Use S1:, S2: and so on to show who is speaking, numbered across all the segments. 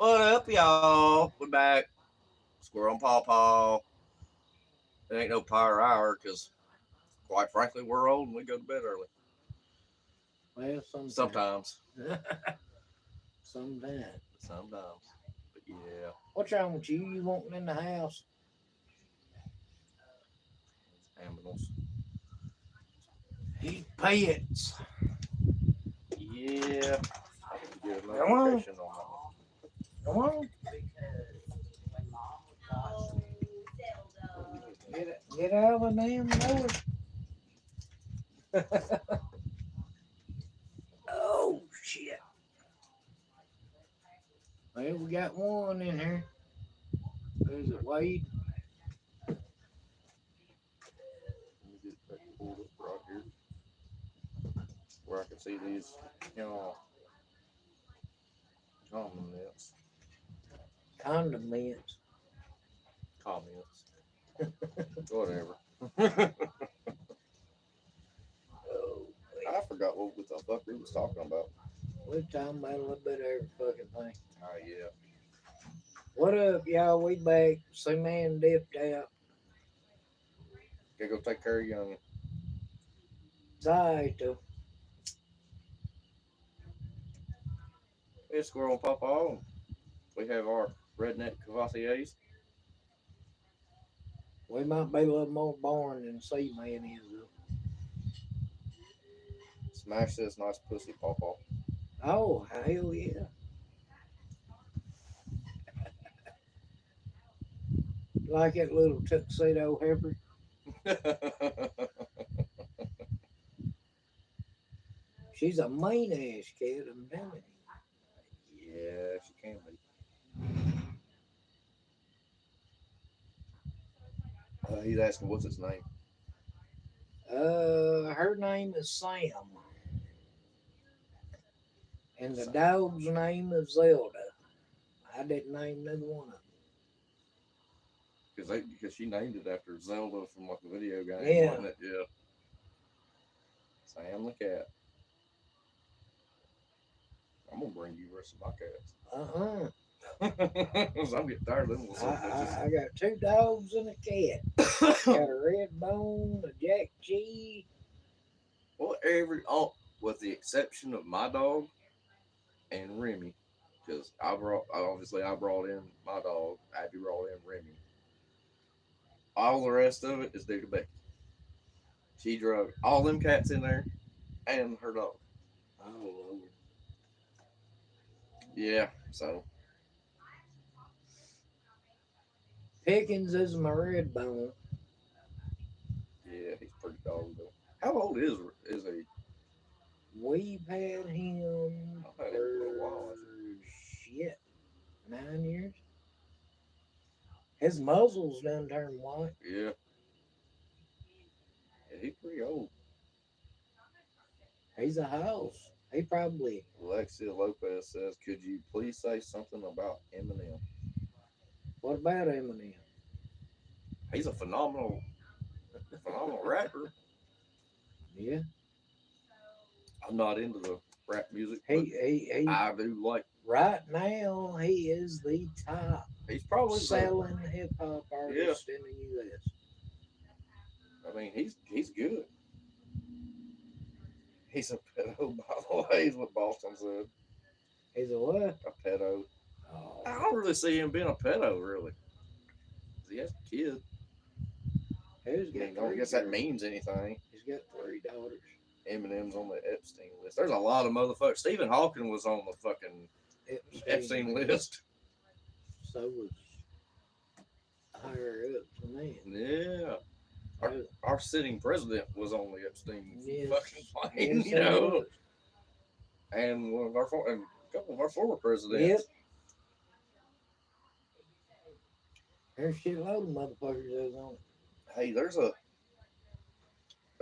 S1: What up, y'all? We're back. Squirrel and Paw Paw. It ain't no power hour because, quite frankly, we're old and we go to bed early.
S2: Well, sometimes.
S1: Sometimes.
S2: Sometimes.
S1: Sometimes. But yeah.
S2: What's wrong with you? You wanting in the house?
S1: Animals.
S2: He's pets.
S1: Yeah. I can get a
S2: Come on.
S1: notification on
S2: Come on. Get out of the damn door. Oh, shit. Well, we got one in here. Is it Wade?
S1: Let me get that pulled up right here where I can see these, comments.
S2: Condiments.
S1: Comments. Whatever.
S2: Oh,
S1: I forgot what the fuck we was talking about.
S2: we're talking about a little bit of every fucking thing.
S1: Oh, yeah.
S2: What up, y'all? We back. See, man dipped out.
S1: Gotta go take care of Young.
S2: It's alright, though.
S1: It's Squirrel and Paw Paw. We have our redneck Cavassiers.
S2: We might be a little more boring than C Man is, though.
S1: Smash this nice pussy, Paw Paw.
S2: Oh, hell yeah. Like that little tuxedo heifer. She's a mean ass kid, I'm telling
S1: Yeah, she can be. He's asking what's his name.
S2: you. Her name is Sam. And the dog's name is Zelda. I didn't name neither one of
S1: Because she named it after Zelda from like the video game,
S2: Yeah.
S1: wasn't it? Yeah. Sam the cat. I'm gonna bring you the rest of my cats.
S2: them.
S1: 'Cause I'm getting tired of them little son of
S2: I got two dogs and a cat. Got
S1: bitches.
S2: a red bone, a jack cheese.
S1: Well, with the exception of my dog and Remy, because I brought in my dog. Abby brought in Remy. All the rest of it is due to Becky. She drug all them cats in there and her dog.
S2: Oh, Lord.
S1: Yeah, so
S2: Pickens is my red bone.
S1: yeah, he's pretty dog though. How old is he?
S2: We've had him
S1: I've had him for a while.
S2: for shit 9 years. His muzzle's done turned white.
S1: Yeah, yeah, he's pretty old.
S2: He's a house. He probably
S1: Alexia Lopez says, "Could you please say something about Eminem?
S2: what about Eminem?
S1: He's a phenomenal rapper.
S2: Yeah.
S1: I'm not into the rap music, but
S2: He
S1: I do like.
S2: right now he is the top
S1: He's probably
S2: selling hip hop
S1: yeah.
S2: artist in the US.
S1: I mean, he's good. He's a pedo, by the way. Is what Boston said.
S2: He's a what?
S1: A pedo.
S2: Oh,
S1: I don't really see him being a pedo, really. 'Cause he has a kid.
S2: he's
S1: I
S2: got
S1: mean, I don't
S2: three
S1: guess that
S2: girls.
S1: means anything.
S2: He's got three daughters.
S1: Eminem's on the Epstein list. There's a lot of motherfuckers. Stephen Hawking was on the fucking Epstein list.
S2: So was higher up than that.
S1: Yeah. Our sitting president was on the Epstein
S2: Yes.
S1: fucking plane,
S2: Yes,
S1: you
S2: he
S1: know,
S2: was.
S1: and and a couple of our former
S2: Yep.
S1: presidents.
S2: There's a shitload of motherfuckers that's on it.
S1: Hey, there's a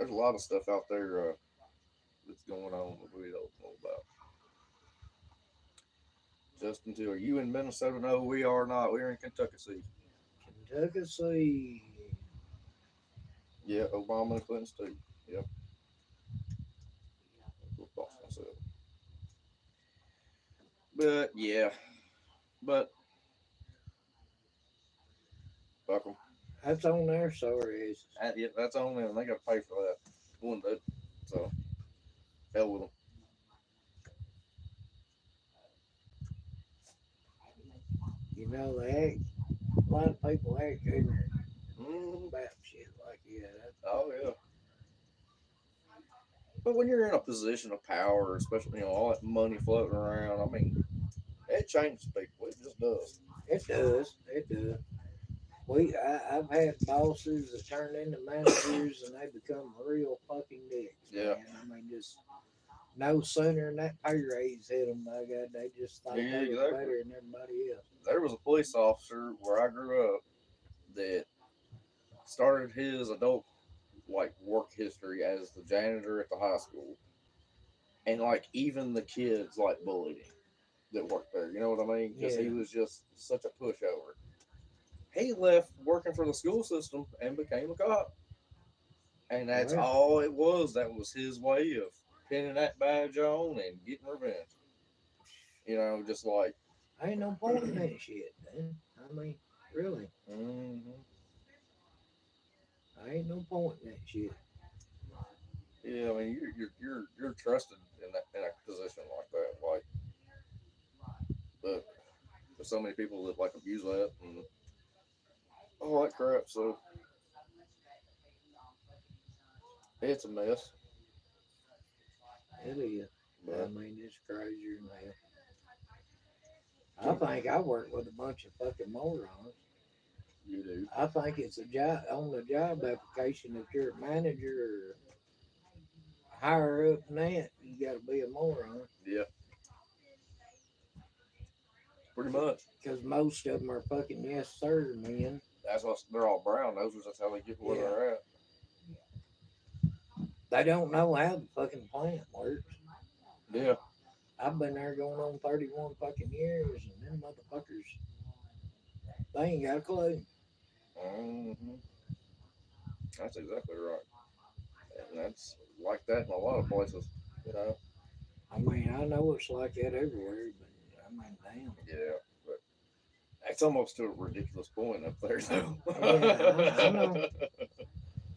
S1: lot of stuff out there that's going on that we don't know about. Just until you in Minnesota know we are not. We're in Kentucky.
S2: Kentucky.
S1: Yeah, Obama and Clinton too. Yep. That's what Boston said. But yeah, But fuck 'em.
S2: That's on their stories.
S1: Yeah, that's on them. They got to pay for that. One day. So, hell with them.
S2: You know, they act, a lot of people act ignorant
S1: Mm-hmm.
S2: about shit like that.
S1: Oh, yeah. But when you're in a position of power, especially, all that money floating around, I mean, it changes people. It just does.
S2: It does. It does. I've had bosses that turn into managers and they become real fucking dicks,
S1: Yeah.
S2: man. I mean, just no sooner than that pay raise hit them, by God, they just thought
S1: Yeah,
S2: they was
S1: exactly.
S2: better than everybody else.
S1: There was a police officer where I grew up that started his adult work history as the janitor at the high school, and even the kids bullied him that worked there. You know what I mean? Because he
S2: Yeah.
S1: was just such a pushover. He left working for the school system and became a cop, and that's
S2: Well,
S1: all it was. That was his way of pinning that badge on and getting revenge. Just like.
S2: ain't no point in that shit, man. I mean, really,
S1: Hmm.
S2: ain't no point in that shit.
S1: Yeah, I mean you're trusted in a position like that, but there's so many people that abuse that and all that crap. So it's a mess.
S2: It is. I
S1: But
S2: mean, it's crazier than hell. I
S1: hmm,
S2: think I work with a bunch of fucking morons.
S1: you do.
S2: I think it's a job on the job application. If you're a manager or higher up than that, you got to be a moron
S1: Yeah, pretty much.
S2: because most of them are fucking yes sir men.
S1: That's why they're all brown nosers. That's how they get where
S2: Yeah,
S1: they're at.
S2: they don't know how the fucking plant works.
S1: Yeah.
S2: I've been there going on 31 fucking years, and them motherfuckers, they ain't got a clue.
S1: Hmm. That's exactly right. And that's like that in a lot of places. You know.
S2: I mean, I know it's like that everywhere, but I mean, damn.
S1: Yeah. But it's almost to a ridiculous point up there, though.
S2: Yeah, I know.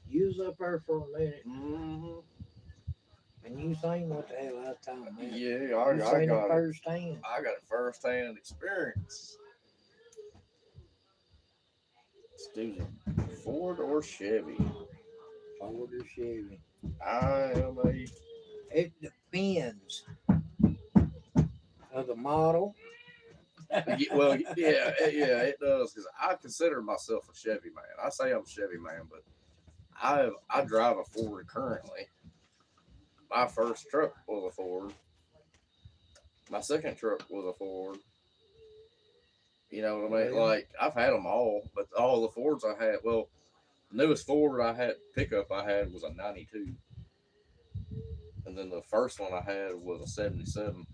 S2: You was up there for a minute,
S1: Hmm.
S2: and you seen what the hell I was talking about.
S1: Yeah,
S2: You
S1: I
S2: seen it
S1: got it.
S2: firsthand.
S1: I got a firsthand experience. Stoosey, Ford or Chevy?
S2: Ford or Chevy.
S1: I am a.
S2: It depends of the model.
S1: Well, yeah, it does because I consider myself a Chevy man. I say I'm a Chevy man, but I drive a Ford currently. My first truck was a Ford. My second truck was a Ford. You know what I mean?
S2: Well,
S1: I've had them all, but all the Fords I had, well, the newest Ford I had pickup I had was a '92, and then the first one I had was a '77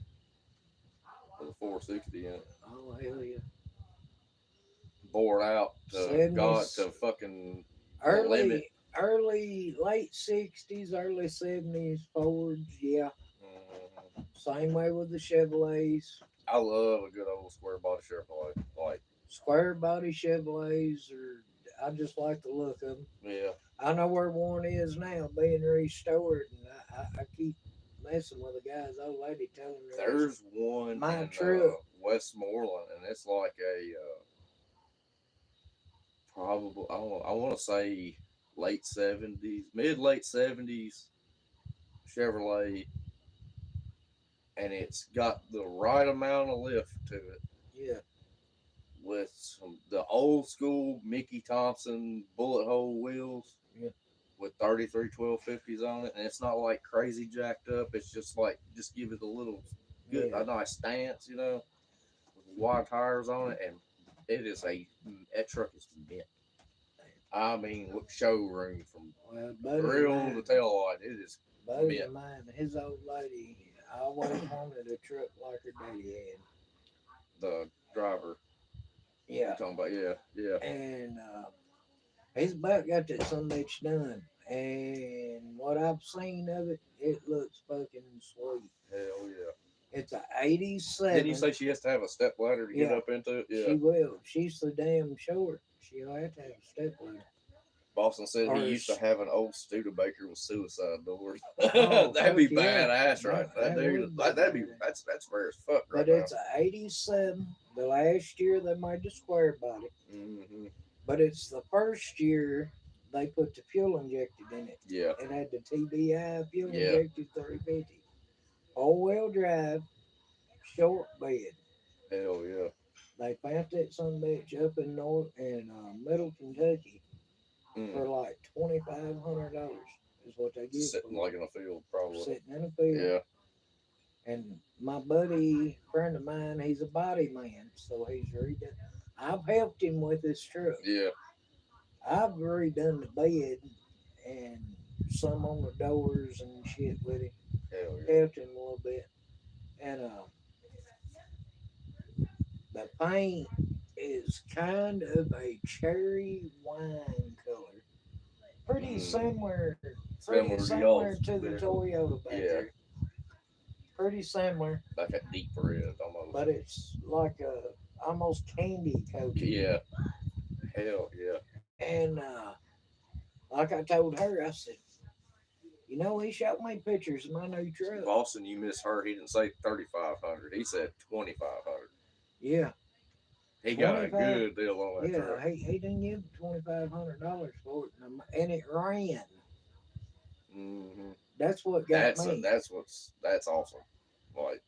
S1: with a 460 in it.
S2: oh hell yeah.
S1: Bore out to God
S2: 70s,
S1: to fucking the limit.
S2: late 60s, early 70s Fords, yeah.
S1: Mhm.
S2: Same way with the Chevrolets.
S1: I love a good old square body Chevrolet.
S2: Square body Chevrolets, or I just like the look of them.
S1: Yeah,
S2: I know where one is now being restored, and I keep messing with the guy's old lady telling her it's
S1: there's one
S2: my
S1: in
S2: truck.
S1: Westmoreland, and it's like a probably I want to say late '70s, mid late '70s Chevrolet, and it's got the right amount of lift to it
S2: Yeah,
S1: with the old school Mickey Thompson bullet hole wheels
S2: yeah,
S1: with 33 1250s on it, and it's not crazy jacked up. It's just give it a little good
S2: yeah.
S1: a nice stance, with wide tires on it, and it is that truck is mint. I mean, look, showroom from
S2: Well,
S1: grill to tail light, it is
S2: buddy
S1: mint.
S2: of mine, his old lady, always wanted a truck like her daddy had.
S1: The driver you
S2: Yeah,
S1: talking about? Yeah, yeah.
S2: and he's about got that some bitch done. And what I've seen of it, it looks fucking sweet.
S1: Hell yeah.
S2: It's a
S1: Didn't you
S2: 87.
S1: say she has to have a step ladder to get
S2: Yeah,
S1: up into it? Yeah.
S2: she will. She's so damn short. She'll have to have a step ladder.
S1: Boston said he
S2: Or
S1: used to have an old Studebaker with suicide doors.
S2: oh
S1: That'd
S2: fuck
S1: be
S2: yeah,
S1: badass, right? That
S2: that
S1: dude,
S2: would be
S1: that'd be
S2: bad.
S1: that's rare as fuck right
S2: But
S1: now.
S2: it's a 87. The last year they made the square body,
S1: Hmm.
S2: but it's the first year they put the fuel injected in it.
S1: Yeah,
S2: It had the TBI fuel
S1: yeah,
S2: injected 350. All wheel drive, short bed.
S1: hell yeah.
S2: They found that some bitch up in North in Middle Kentucky
S1: Mm.
S2: for like $2,500 is what they give
S1: Sitting
S2: for
S1: like
S2: it,
S1: in a field, probably.
S2: sitting in a field.
S1: Yeah,
S2: And my buddy, friend of mine, he's a body man, so he's redone. I've helped him with his truck.
S1: yeah,
S2: I've redone the bed and some on the doors and shit with him.
S1: hell yeah.
S2: Helped him a little bit. And the paint is kind of a cherry wine color. Pretty
S1: Mm.
S2: similar, pretty
S1: Similar to
S2: similar
S1: y'all's
S2: to the
S1: vehicle.
S2: Toyota back
S1: Yeah,
S2: there. Pretty similar,
S1: like a deep red almost.
S2: but it's like a almost candy coated.
S1: Yeah, hell yeah.
S2: And like I told her, I said, you know, he showed me pictures of my new truck.
S1: Boston, you misheard. He didn't say 3,500. He said 2,500.
S2: Yeah,
S1: He got a
S2: 25.
S1: good deal on that truck.
S2: Yeah, he didn't give $2,500 for it, and it ran.
S1: Hmm.
S2: That's what got me.
S1: That's awesome. Like,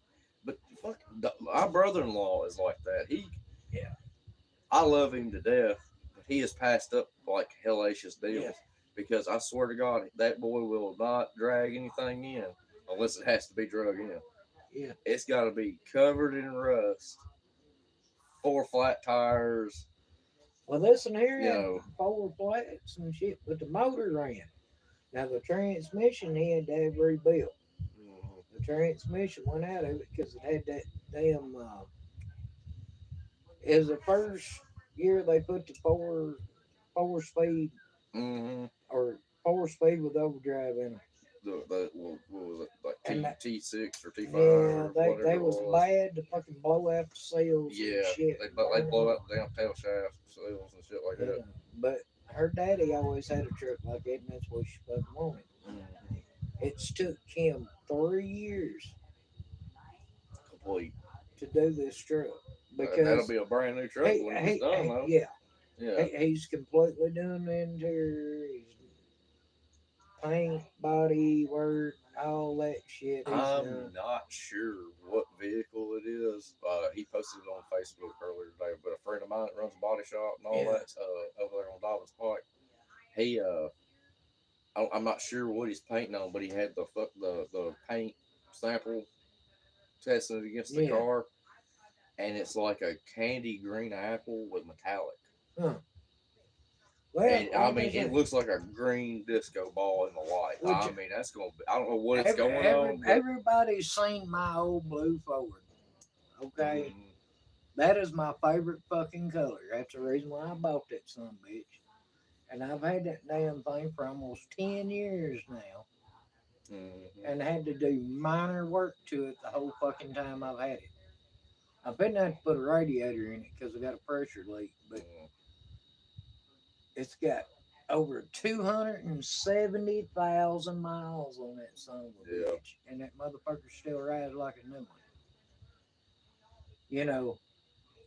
S1: but fuck, my brother-in-law is like that.
S2: Yeah,
S1: I love him to death, but he has passed up like hellacious
S2: yeah,
S1: deals because I swear to God, that boy will not drag anything in unless it has to be drug in.
S2: yeah.
S1: It's got to be covered in rust, four flat tires.
S2: Well, this one here
S1: You
S2: had
S1: know,
S2: four flats and shit, but the motor ran. Now the transmission he had to have rebuilt. The transmission went out of it because it had that damn. It was the first year they put the four speed
S1: mm-hmm.
S2: or four speed with overdrive in them,
S1: What was it like
S2: and that,
S1: T6 or T5
S2: yeah,
S1: or
S2: they
S1: whatever it
S2: was
S1: was?
S2: bad to fucking blow out the seals and
S1: Yeah,
S2: shit,
S1: they
S2: and
S1: they
S2: burn them
S1: blow
S2: up.
S1: out the damn tail shafts, seals, and shit like that.
S2: But her daddy always had a truck like that, and that's what she fucking wanted.
S1: Mm-hmm.
S2: It's took him 3 years
S1: Complete.
S2: to do this truck
S1: That'll
S2: because
S1: be a brand new truck when he's done, though.
S2: yeah,
S1: Yeah,
S2: he's completely doing the interior, he's paint, body work, all that shit he's
S1: I'm
S2: done.
S1: not sure what vehicle it is. He posted it on Facebook earlier today, but a friend of mine that runs a body shop and all
S2: Yeah,
S1: that over there on Dobbins Pike, he I'm not sure what he's painting on, but he had the paint sample testing it against the
S2: yeah.
S1: car, and it's like a candy green apple with metallic.
S2: Huh. Well,
S1: And I
S2: like I
S1: mean, it
S2: say,
S1: looks like a green disco ball in the light.
S2: which
S1: I mean, that's gonna be. I don't know what it's going on, but
S2: everybody's seen my old blue Ford. Okay,
S1: mm,
S2: that is my favorite fucking color. That's the reason why I bought that son bitch. And I've had that damn thing for almost 10 years now,
S1: mm,
S2: and had to do minor work to it the whole fucking time I've had it. I've been had to put a radiator in it because I got a pressure leak, but
S1: mm,
S2: it's got over 270,000 miles on that son of a
S1: yeah,
S2: bitch, and that motherfucker still rides like a new one. You know,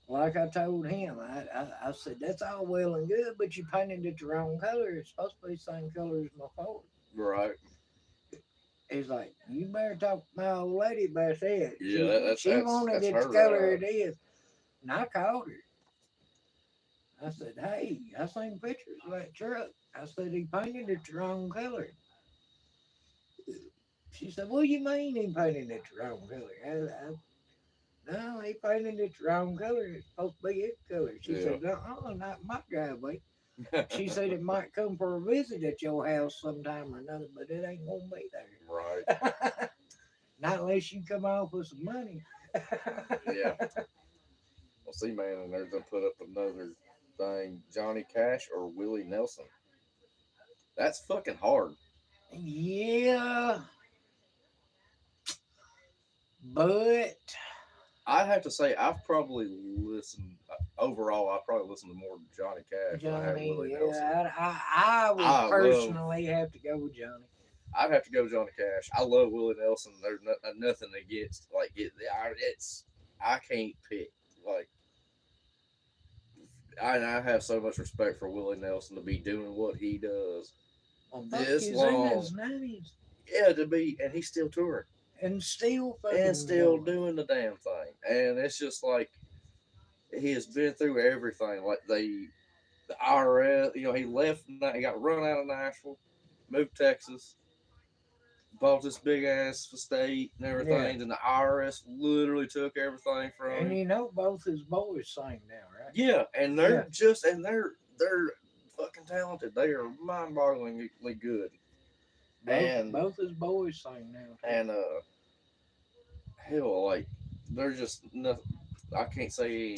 S2: like I told him, I said, that's all well and good, but you painted it the wrong color. It's supposed to be the same color as my Ford.
S1: right,
S2: He's like, you better talk to my old lady about that.
S1: yeah. That's
S2: She wanted
S1: that's
S2: it the
S1: her.
S2: color it is. And I called her. I said, hey, I seen pictures of that truck. I said, he painted it the wrong color. She said, what do you mean he painted it the wrong color? No, he painted it the wrong color. It's supposed to be his color. She
S1: Yeah,
S2: said, no, not my driveway. She said it might come for a visit at your house sometime or another, but it ain't gonna be
S1: right.
S2: there. Not unless you come off with some money.
S1: Yeah. Well, see, man, and there's to put up another thing: Johnny Cash or Willie Nelson. That's fucking hard.
S2: Yeah, But
S1: I'd have to say I've probably listened overall. I probably listened to more Johnny Cash than I have Willie
S2: Johnny,
S1: Nelson.
S2: yeah, I would
S1: I love.
S2: personally have to go with Johnny.
S1: I'd have to go Johnny Cash. I love Willie Nelson. There's nothing against it's. I can't pick like. I have so much respect for Willie Nelson to be doing what he does
S2: Well, fuck,
S1: this
S2: he's in
S1: long.
S2: his 90s
S1: Yeah, to be and he's still touring
S2: and still
S1: and
S2: fucking
S1: still
S2: going.
S1: doing the damn thing. And it's just like he has been through everything. Like the IRS, he left. He got run out of Nashville, moved to Texas, bought this big ass estate and
S2: Yeah,
S1: everything. And the IRS literally took everything from
S2: and
S1: him.
S2: you know both his boys sing now, right?
S1: Yeah, and
S2: Yeah,
S1: they're fucking talented. They are mind-bogglingly good. And
S2: both his boys sing now too.
S1: and hell, like they're just nothing. I can't say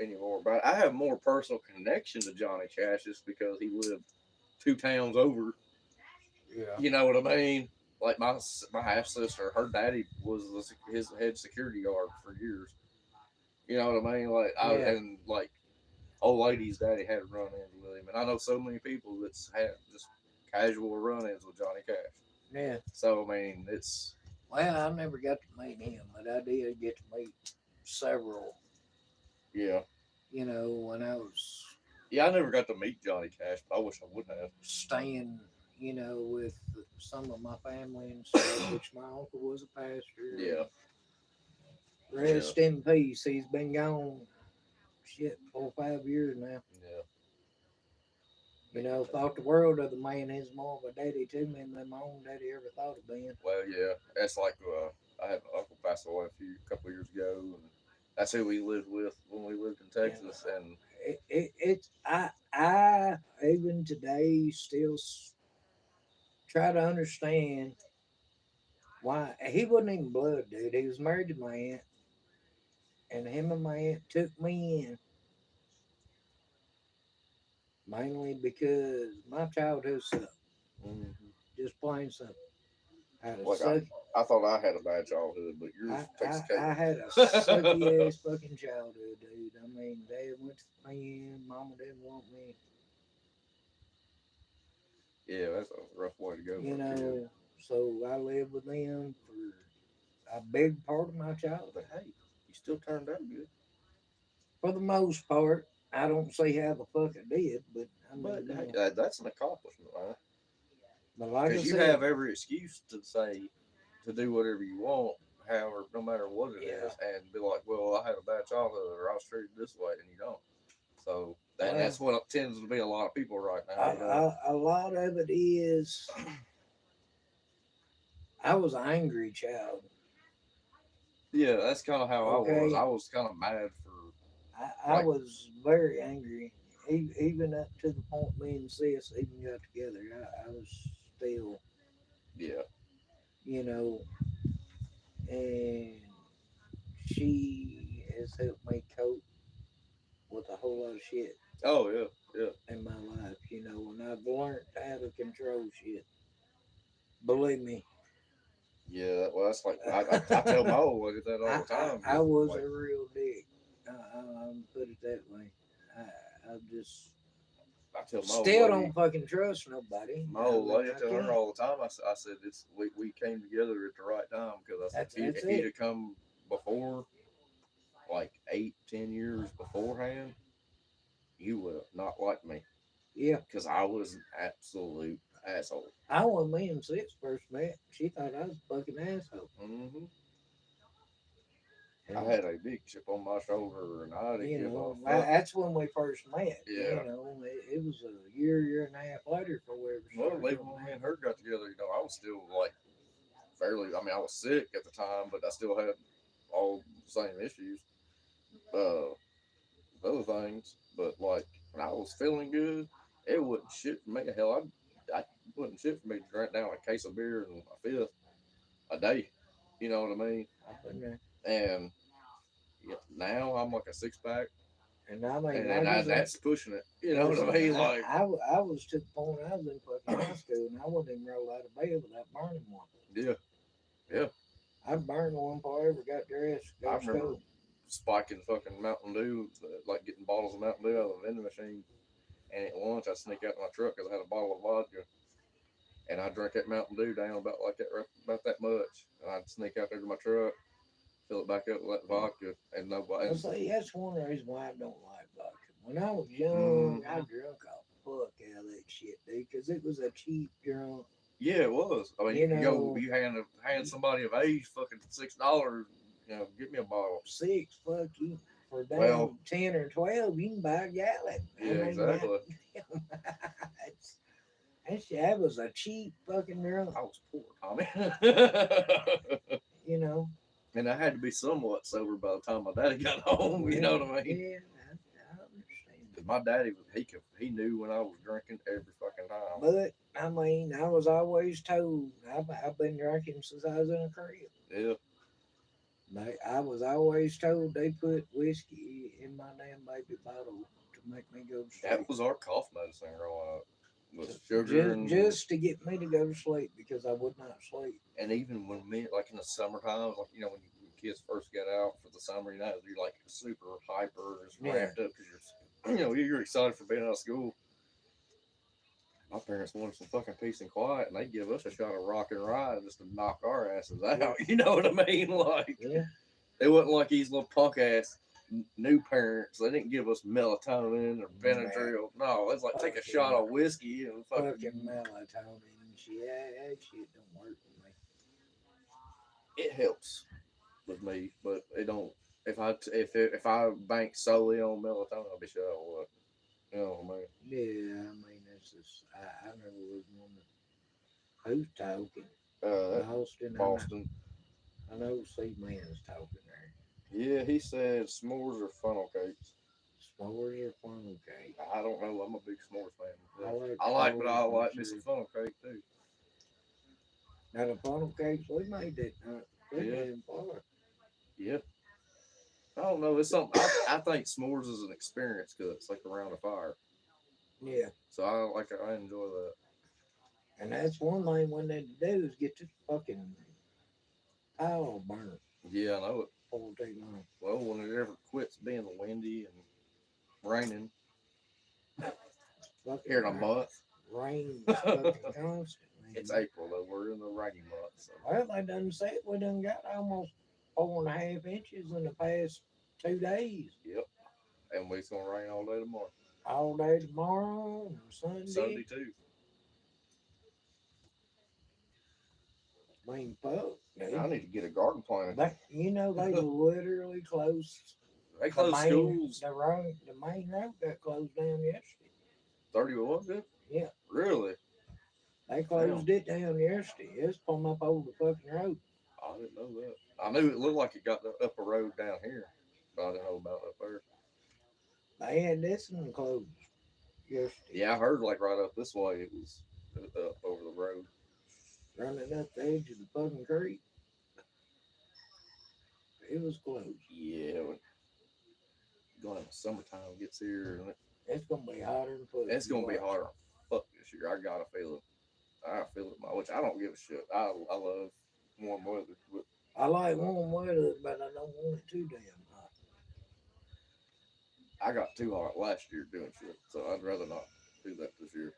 S1: anymore, but I have more personal connection to Johnny Cash just because he lived two towns over.
S2: Yeah,
S1: You know what I mean? Like my half sister, her daddy was his head security guard for years. You know what I mean? Like
S2: yeah,
S1: old lady's daddy had run-ins with him, and I know so many people that's had just casual run-ins with Johnny Cash.
S2: yeah.
S1: So I mean, it's
S2: Well, I never got to meet him, but I did get to meet several.
S1: yeah,
S2: When I was
S1: yeah. I never got to meet Johnny Cash, but I wish I would have.
S2: staying, with some of my family and stuff, which my uncle was a pastor.
S1: Yeah, yeah,
S2: Rest in peace. He's been gone, shit, 4 or 5 years now.
S1: yeah.
S2: Thought the world of the man. He's more of a daddy to me than my own daddy ever thought of being.
S1: Well, yeah. That's like I had an uncle pass away a couple of years ago, and that's who we lived with when we lived in
S2: You know,
S1: Texas. And
S2: I even today still try to understand why he wasn't even blood, dude. He was married to my aunt, and him and my aunt took me in mainly because my childhood sucked.
S1: mhm.
S2: Just plain simple. I had a
S1: Like
S2: suck.
S1: I thought I had a bad childhood, but yours
S2: I,
S1: takes
S2: I, I
S1: the
S2: had a
S1: cake.
S2: sucky ass fucking childhood, dude. I mean, dad went to the pen, mama didn't want me.
S1: Yeah, that's a rough way to go
S2: You
S1: for a kid.
S2: know, so I lived with them for a big part of my childhood.
S1: But hey, you still turned out good.
S2: For the most part, I don't see how the fuck I did, but I
S1: But
S2: mean,
S1: hey, that's an accomplishment, man.
S2: but like I
S1: Because you
S2: said,
S1: have every excuse to say to do whatever you want, however, no matter what it
S2: yeah.
S1: is, and be like, "Well, I had a bad childhood, or I was treated this way," and you don't. So
S2: Well,
S1: that's what tends to be a lot of people right now.
S2: a lot of it is I was an angry child.
S1: Yeah, that's kind of how I was. I
S2: Okay,
S1: was kind of mad for
S2: I
S1: like,
S2: was very angry, even up to the point me and sis even got together. I was still,
S1: yeah,
S2: you know, and she has helped me cope with a whole lot of shit
S1: oh yeah, yeah,
S2: in my life, and I've learned how to control shit. Believe me,
S1: yeah. Well, that's like I tell my old lady that all
S2: I,
S1: the
S2: I,
S1: time.
S2: I
S1: Just
S2: was
S1: like
S2: a real dick. I'm put it that way. I just
S1: I tell
S2: still don't fucking trust nobody.
S1: my
S2: I
S1: old
S2: mean,
S1: lady, I
S2: I
S1: tell her
S2: can't.
S1: all the time. I said we came together at the right time because I said
S2: That's
S1: if he'd
S2: it.
S1: have come before like 8, 10 years beforehand, you would have not liked me
S2: Yeah.
S1: because I was an absolute asshole.
S2: When me and Sis first met, she thought I was a fucking asshole.
S1: Hmm. I
S2: And,
S1: had a big chip on my shoulder, and I didn't give a fuck.
S2: that's when we first met.
S1: Yeah.
S2: It was a year and a half later before we ever
S1: Well,
S2: started
S1: even
S2: doing
S1: when me
S2: that.
S1: and her got together, I was still like fairly. I mean, I was sick at the time, but I still had all the same issues. Uh, other things, but like when I was feeling good, it wasn't shit for me. Hell, I wasn't shit for me to drink down a case of beer and a fifth a day. You know what I mean?
S2: I've been there.
S1: And yeah, now I'm like a six pack,
S2: And I mean,
S1: and
S2: like I said,
S1: that's pushing it. You know what I
S2: listen,
S1: mean? Like,
S2: I was to the point I was in fucking high school and I wouldn't even roll out of bed without burning one.
S1: yeah, yeah.
S2: I burned one before I ever got dressed to
S1: I
S2: go to
S1: remember
S2: school.
S1: spiking fucking Mountain Dew, like getting bottles of Mountain Dew out of the vending machine. And at lunch, I'd sneak out to my truck because I had a bottle of vodka. And I'd drink that Mountain Dew down about like that, about that much. And I'd sneak out there to my truck, fill it back up with that vodka, and nobody.
S2: Well, see, that's one reason why I don't like vodka. When I was young, I
S1: Mm-hmm.
S2: drunk a fuck out of that shit, dude, because it was a cheap drunk.
S1: Yeah, it was. I mean, you
S2: You
S1: can go,
S2: know,
S1: you hand somebody of age fucking $6, get me a bottle.
S2: six fuck you for
S1: Well,
S2: damn 10 or 12, you can buy a gallon. I
S1: yeah,
S2: mean,
S1: exactly.
S2: that's, that was a cheap fucking drunk.
S1: I was poor, Tommy.
S2: You know.
S1: And I had to be somewhat sober by the time my daddy got home. You know
S2: Well,
S1: what I mean?
S2: yeah, I understand.
S1: Because my daddy was he knew when I was drinking every fucking time.
S2: But I mean, I was always told I've been drinking since I was in a crib.
S1: Yeah,
S2: I was always told they put whiskey in my damn baby bottle to make me go to
S1: that
S2: sleep.
S1: was our cough medicine growing up. Was sugar
S2: Just to get me to go to sleep because I would not sleep.
S1: and even when me like in the summertime, like when kids first get out for the summer, you're like super hyper, just
S2: Yeah.
S1: ramped up because you're excited for being out of school. My parents wanted some fucking peace and quiet, and they give us a shot of rock and ride just to knock our asses out.
S2: Yeah.
S1: You know what I mean? Like
S2: Yeah.
S1: they wasn't like these little punk ass new parents. They didn't give us melatonin or
S2: Nah,
S1: Benadryl. No, it's like take a shot
S2: fucking
S1: of whiskey and
S2: fucking
S1: fucking.
S2: melatonin and shit. That shit don't work for me.
S1: It helps with me, but it don't. If I bank solely on melatonin, I'll be shut out. What you know what I mean?
S2: Yeah, I mean, that's just, I never was one who's talking.
S1: Uh,
S2: Boston,
S1: Boston.
S2: I know C Man's talking there.
S1: Yeah, he said s'mores or funnel cakes.
S2: S'mores or funnel cake.
S1: I don't know. I'm a big s'mores fan.
S2: I
S1: Yeah.
S2: like
S1: But
S2: s'mores
S1: I like me some
S2: myself.
S1: funnel cake too.
S2: Now the funnel cakes we made that good
S1: Yeah,
S2: damn far.
S1: yeah. I don't know. It's something. I think s'mores is an experience because it's like around a fire.
S2: Yeah,
S1: So I like. I enjoy that.
S2: and that's one thing we need to do is get this fucking tile burnt
S1: Yeah, I know it.
S2: before too long.
S1: Well, when it ever quits being windy and raining here
S2: Fucking
S1: in a month,
S2: rains fucking constantly.
S1: it's April though. We're in the rainy month, so
S2: Well, they done said we done got almost 4.5 inches in the past 2 days.
S1: yep. And it's gonna rain all day tomorrow.
S2: All day tomorrow and
S1: Sunday
S2: Sunday.
S1: too.
S2: I mean, fuck,
S1: I
S2: dude.
S1: need to get a garden planted.
S2: They literally closed
S1: They
S2: the
S1: close
S2: main
S1: schools.
S2: the main road got closed down yesterday.
S1: 31, good.
S2: Yeah,
S1: Really?
S2: they
S1: Damn.
S2: closed it down yesterday. It's pulling up over the fucking road.
S1: I didn't know that. I knew it looked like it got up a road down here, but I didn't know about up there.
S2: They had this one closed yesterday,
S1: Yeah, I heard like right up this way it was up over the road.
S2: running up the edge of the fucking creek. It was closed.
S1: Yeah, when going summertime gets here, and
S2: It's gonna be hotter than fuck.
S1: it's
S2: You
S1: gonna be
S2: watch.
S1: harder. Fuck this year. I gotta feel it. I feel it, which I don't give a shit. I love warm weather, but
S2: I like warm weather, but I don't want it too damn hot.
S1: I got too hot last year doing shit, so I'd rather not do that this year.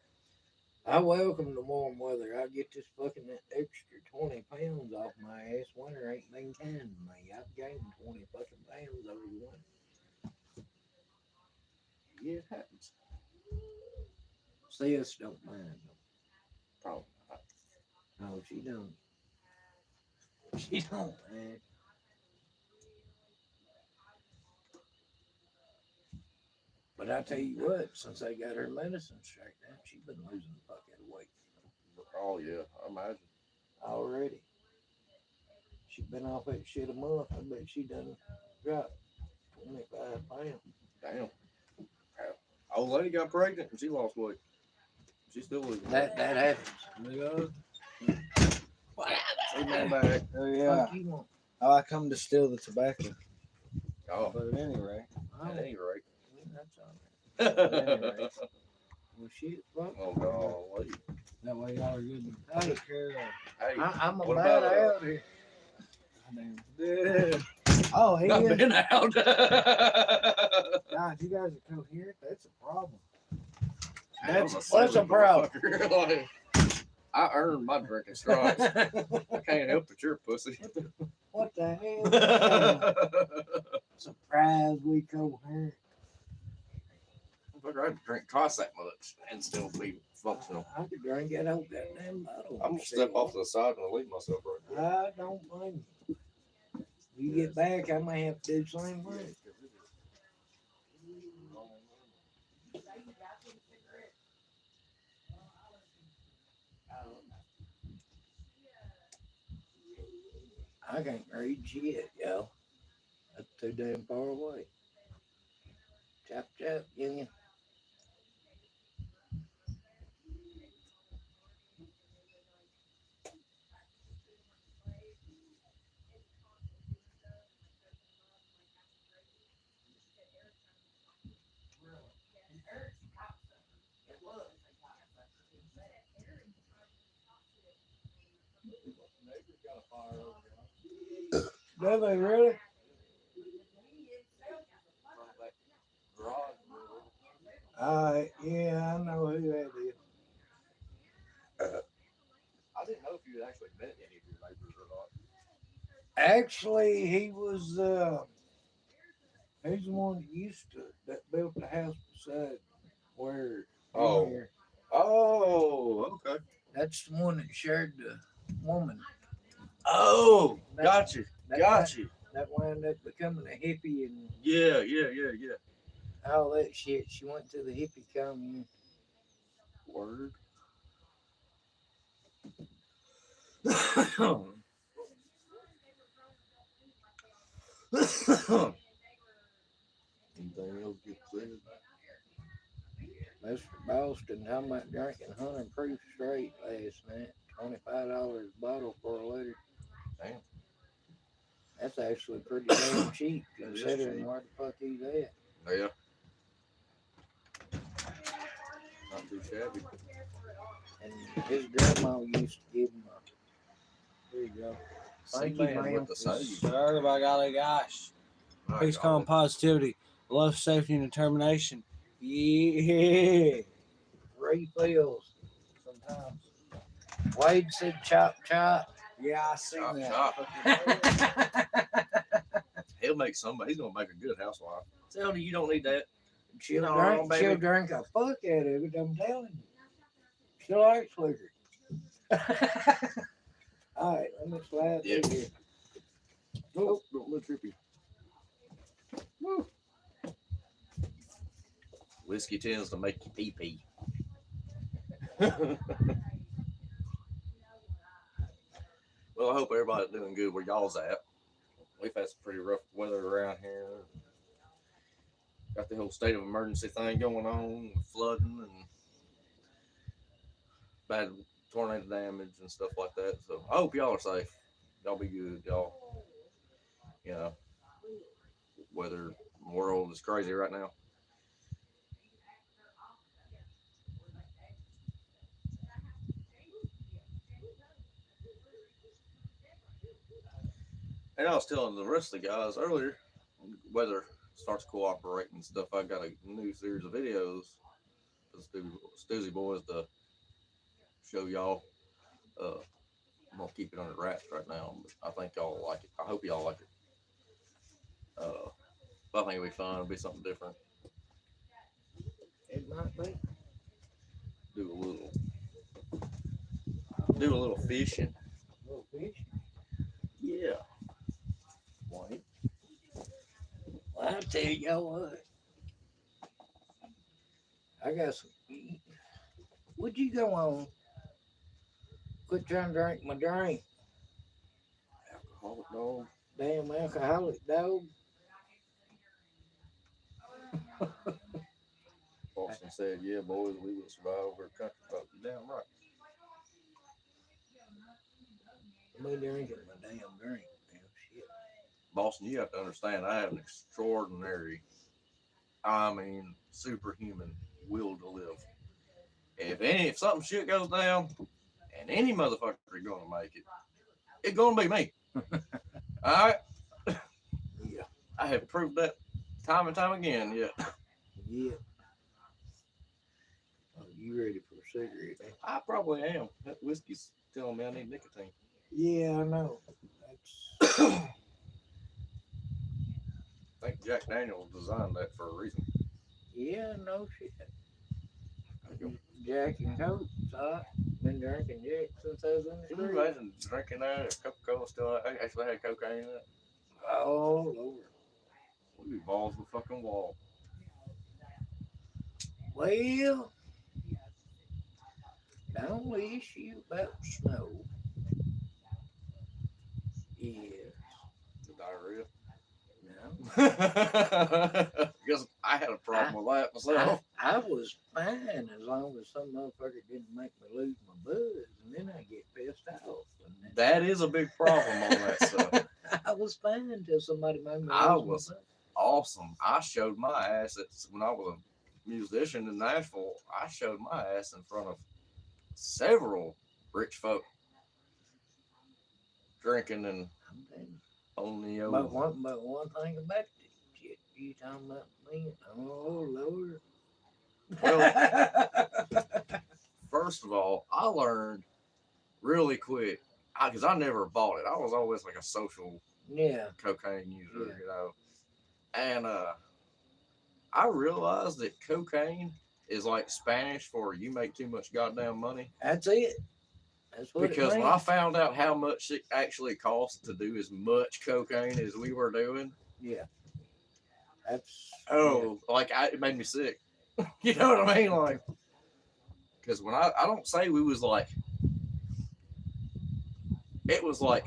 S2: I welcome the warm weather. I get this fucking extra 20 pounds off my ass. Winter ain't been kind to me. I've gained 20 fucking pounds over the winter.
S1: Yeah, it happens.
S2: Sis don't mind them.
S1: Probably not.
S2: No, she don't. She don't, man. But I tell you what, since I got her medicine straightened out, she's been losing the fuck out of weight
S1: Oh yeah, I imagine.
S2: already. She been off that shit a month. I bet she done dropped 25 pounds.
S1: Damn. Old lady got pregnant and she lost weight. She's still losing weight.
S2: That happens.
S3: Nigga.
S2: What
S1: See man back.
S3: Oh
S2: the
S3: yeah.
S2: fuck you want?
S3: Oh, I come to steal the tobacco.
S1: Oh,
S3: But at any rate,
S1: at any rate.
S2: That's all right.
S3: anyway,
S2: Well, shit, fuck.
S1: Oh God,
S3: that way y'all are good and taken care of.
S1: hey,
S2: I'm
S1: what
S2: about
S1: about
S2: out here.
S3: Yeah. Oh, he
S1: I've
S3: is.
S1: been out.
S3: God, you guys are coherent. That's a problem.
S1: Hey, I'm
S3: That's
S1: a
S3: what's a
S1: silly
S3: problem.
S1: motherfucker. Like, I earned my drinking stripes. I can't help it, you're a pussy.
S3: What the hell? Surprise, we coherent.
S1: Motherfucker, I had to drink twice that much and still be functional.
S2: I could drink that whole goddamn bottle.
S1: I'm gonna step off to the side and leave myself right there.
S2: I don't blame you. You get back, I may have to do the same thing. I can't read shit, yo. That's too damn far away. Chop chop, Union. Do they really? Yeah, I know who that is.
S1: I didn't know if you had actually met any of your neighbors or not.
S2: Actually, he's the one that built the house beside where
S1: Oh.
S2: here.
S1: Oh, okay.
S2: That's the one that shared the woman.
S1: Oh,
S2: That-
S1: got you.
S2: That,
S1: Got you.
S2: That wound up becoming a hippie and
S1: Yeah.
S2: all that shit. She went to the hippie commune.
S1: Word. Anything else get said?
S2: Mr. Boston, how about drinking 100 proof straight last night? $25 a bottle for a liter.
S1: Damn.
S2: That's actually pretty damn cheap
S1: That is
S2: considering
S1: cheap.
S2: where the fuck he's at.
S1: Yeah. Not too shabby.
S2: And his grandma used to give him a. There you go. Thank you,
S1: Man
S2: ma'am.
S1: with the sage.
S3: Sir, by golly gosh.
S1: My
S3: Peace,
S1: God.
S3: calm, positivity, love, safety, and determination. Yeah.
S2: Refills.
S3: Sometimes.
S2: Wade said chop chop.
S3: Yeah, I seen
S1: Chop,
S3: that.
S1: He'll make somebody. He's gonna make a good housewife. Tell you, you don't need that.
S2: She'll
S1: No,
S2: drink.
S1: baby.
S2: She'll drink a fuck out of it. I'm telling you. She likes liquor. All right, let me slide
S1: Yeah.
S2: through here.
S1: Oh, don't look trippy. Woo. Whiskey tends to make you pee pee. Well, I hope everybody's doing good where y'all's at. We've had some pretty rough weather around here. Got the whole state of emergency thing going on, with flooding and bad tornado damage and stuff like that. So I hope y'all are safe. Y'all be good. Y'all, you know, weather world is crazy right now. And I was telling the rest of the guys earlier, weather starts cooperating and stuff. I got a new series of videos for the Stoosey Boys to show y'all. I'm gonna keep it under wraps right now, but I think y'all will like it. I hope y'all like it. But I think it'll be fun. It'll be something different.
S2: It might be.
S1: Do a little fishing.
S2: Little fish.
S1: Yeah. White.
S2: Well, I'll tell you what. I got some. Would you go on? Quit trying to drink my drink.
S1: Alcoholic dog.
S2: Damn alcoholic dog.
S1: Boston said, "Yeah, boys, we will survive over a country club." You damn right.
S2: Me drinking my damn drink. Damn shit.
S1: Boston, you have to understand. I have an extraordinary, superhuman will to live. If something shit goes down, and any motherfucker is gonna make it, it's gonna be me. All right,
S2: Yeah,
S1: I have proved that time and time again. Yeah,
S2: yeah. Oh, you ready for a cigarette? Eh?
S1: I probably am. That whiskey's telling me I need nicotine.
S2: Yeah, I know. That's
S1: I think Jack Daniels designed that for a reason.
S2: yeah, no shit.
S1: There you go.
S2: Jack and Coke. So been drinking Jack since I was in the
S1: Can you
S2: street.
S1: imagine drinking that if Coca Cola still actually had cocaine in it?
S2: Oh Lord.
S1: We'd be balls to the fucking wall.
S2: Well, the only issue about snow is
S1: The diarrhea.
S2: no.
S1: Because I had a
S2: I
S1: problem with that
S2: I
S1: myself.
S2: I was fine as long as some motherfucker didn't make me lose my buzz, and then I get pissed off. And
S1: That is a big problem on that stuff.
S2: I was fine until somebody made me
S1: I
S2: lose my
S1: was
S2: buzz.
S1: awesome. I showed my ass when I was a musician in Nashville. I showed my ass in front of several rich folk drinking and
S2: I'm telling you.
S1: on the
S2: But one thing about it, shit, you talking about me? Oh Lord.
S1: Well, first of all, I learned really quick because I never bought it. I was always like a social
S2: yeah,
S1: cocaine user,
S2: yeah.
S1: you know. And I realized that cocaine is like Spanish for you make too much goddamn money.
S2: That's it. That's what it
S1: Because when I
S2: means.
S1: found out how much it actually costs to do as much cocaine as we were doing,
S2: Yeah, that's yeah.
S1: oh, it made me sick. You know what I mean? Like, because when I don't say we was like, it was like,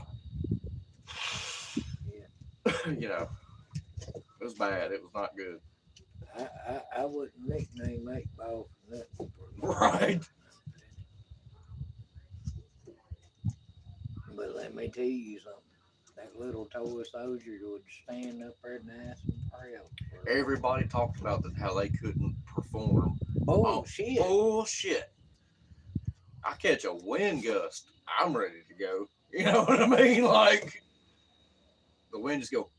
S1: you know, it was bad. It was not good.
S2: I wouldn't nickname 8 Ball for nothing.
S1: Right.
S2: But let me tell you something. That little toy soldier would stand up there nice and proud.
S1: Everybody talked about how they couldn't perform.
S2: Oh
S1: Oh,
S2: shit.
S1: bullshit. I catch a wind gust. I'm ready to go. You know what I mean? Like, the wind just go.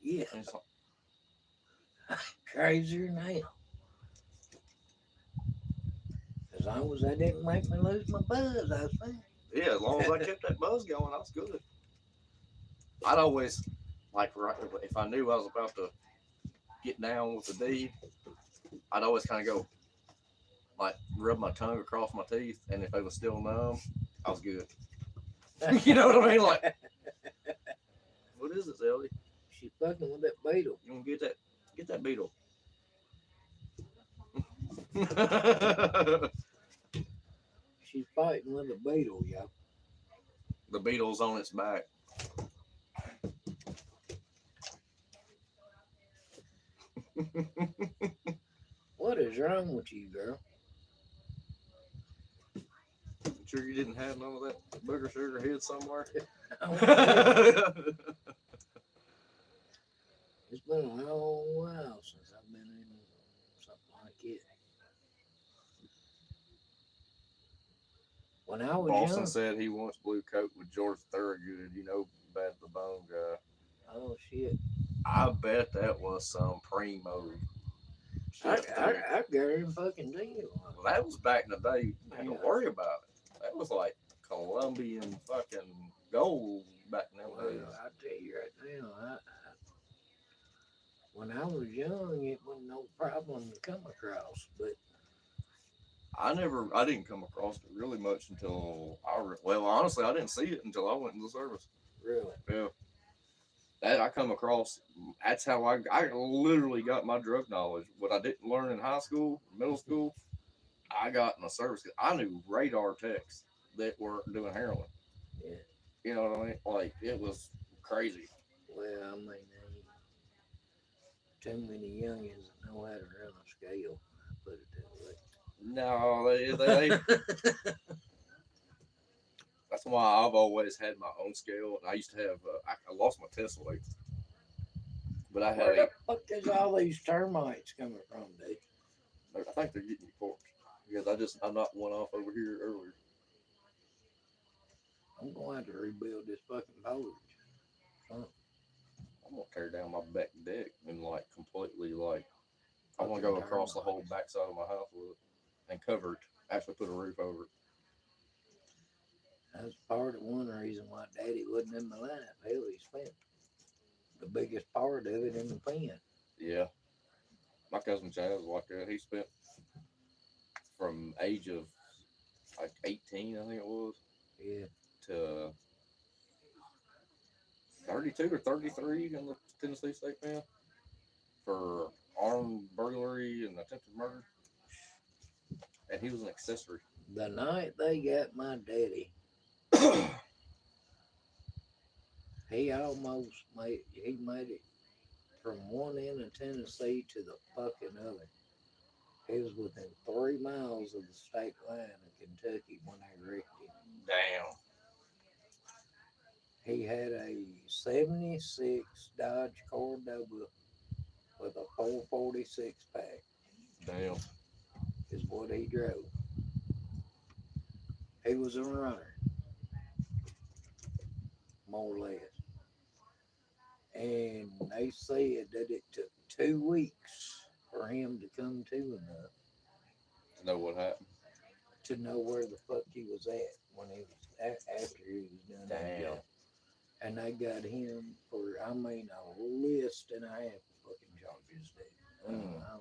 S2: Yeah,
S1: And it's like,
S2: crazier than hell. As long as I didn't make me lose my buzz, I was fine.
S1: yeah, as long as I kept that buzz going, I was good. I'd always, like, if I knew I was about to get down with the D, I'd always kind of go, like, rub my tongue across my teeth, and if they was still numb, I was good. You know what I mean? Like, what is this, Ellie?
S2: She's fucking with that beetle.
S1: You want to get that beetle?
S2: She's fighting with a beetle, yo.
S1: The beetle's on its back.
S2: What is wrong with you, girl?
S1: Sure you didn't have none of that booger sugar hid somewhere?
S2: It's been a long while since I've been in something like it. When I was
S1: Boston
S2: young,
S1: said he wants blue coat with George Thorogood, you know, Bad the Bone guy.
S2: oh shit,
S1: I bet that was some primo
S2: I
S1: shit,
S2: I,
S1: dude.
S2: I got him fucking deal.
S1: Well, that was back in the day. You didn't have to
S2: Yeah.
S1: worry about it. That was like Colombian fucking gold back in them
S2: Well,
S1: days.
S2: I tell you right now, when I was young, it wasn't no problem to come across. But
S1: I didn't come across it really much until well, honestly, I didn't see it until I went in the service.
S2: really,
S1: Yeah. That I come across, that's how I literally got my drug knowledge. What I didn't learn in high school, middle school, I got in the service. I knew radar techs that were doing heroin.
S2: yeah.
S1: You know what I mean? Like, it was crazy.
S2: Well, I mean, ain't too many youngins that know how to run a scale. I put it
S1: No, they
S2: that way.
S1: that's why I've always had my own scale. And I used to have, I lost my tessellate, but I had
S2: Where the fuck is all these termites coming from, dude?
S1: I think they're getting your porch because I knocked one off over here earlier.
S2: I'm going to have to rebuild this fucking porch. Huh.
S1: I'm gonna tear down my back deck and like completely like I want to
S2: Fucking
S1: go across the whole
S2: termites.
S1: backside of my house with it and cover it. Actually, put a roof over it.
S2: That's part of one reason why Daddy wasn't in my life. Hell, he spent the biggest part of it in the pen.
S1: Yeah, my cousin Chad was like that. He spent from age of like 18, I think it was,
S2: Yeah,
S1: to 32 or 33 in the Tennessee State Pen for armed burglary and attempted murder, and he was an accessory.
S2: the night they got my daddy, he made it from one end of Tennessee to the fucking other. He was within 3 miles of the state line in Kentucky when they wrecked him.
S1: Damn,
S2: He had a 76 Dodge Cordoba with a 446 pack,
S1: damn.
S2: is what he drove. He was a runner, more or less. And they said that it took 2 weeks for him to come to enough
S1: To know what happened.
S2: to know where the fuck he was at when he was after he was done in
S1: Damn.
S2: jail. And they got him for, I mean, a list and a half of fucking charges, dude.
S1: Mm.
S2: I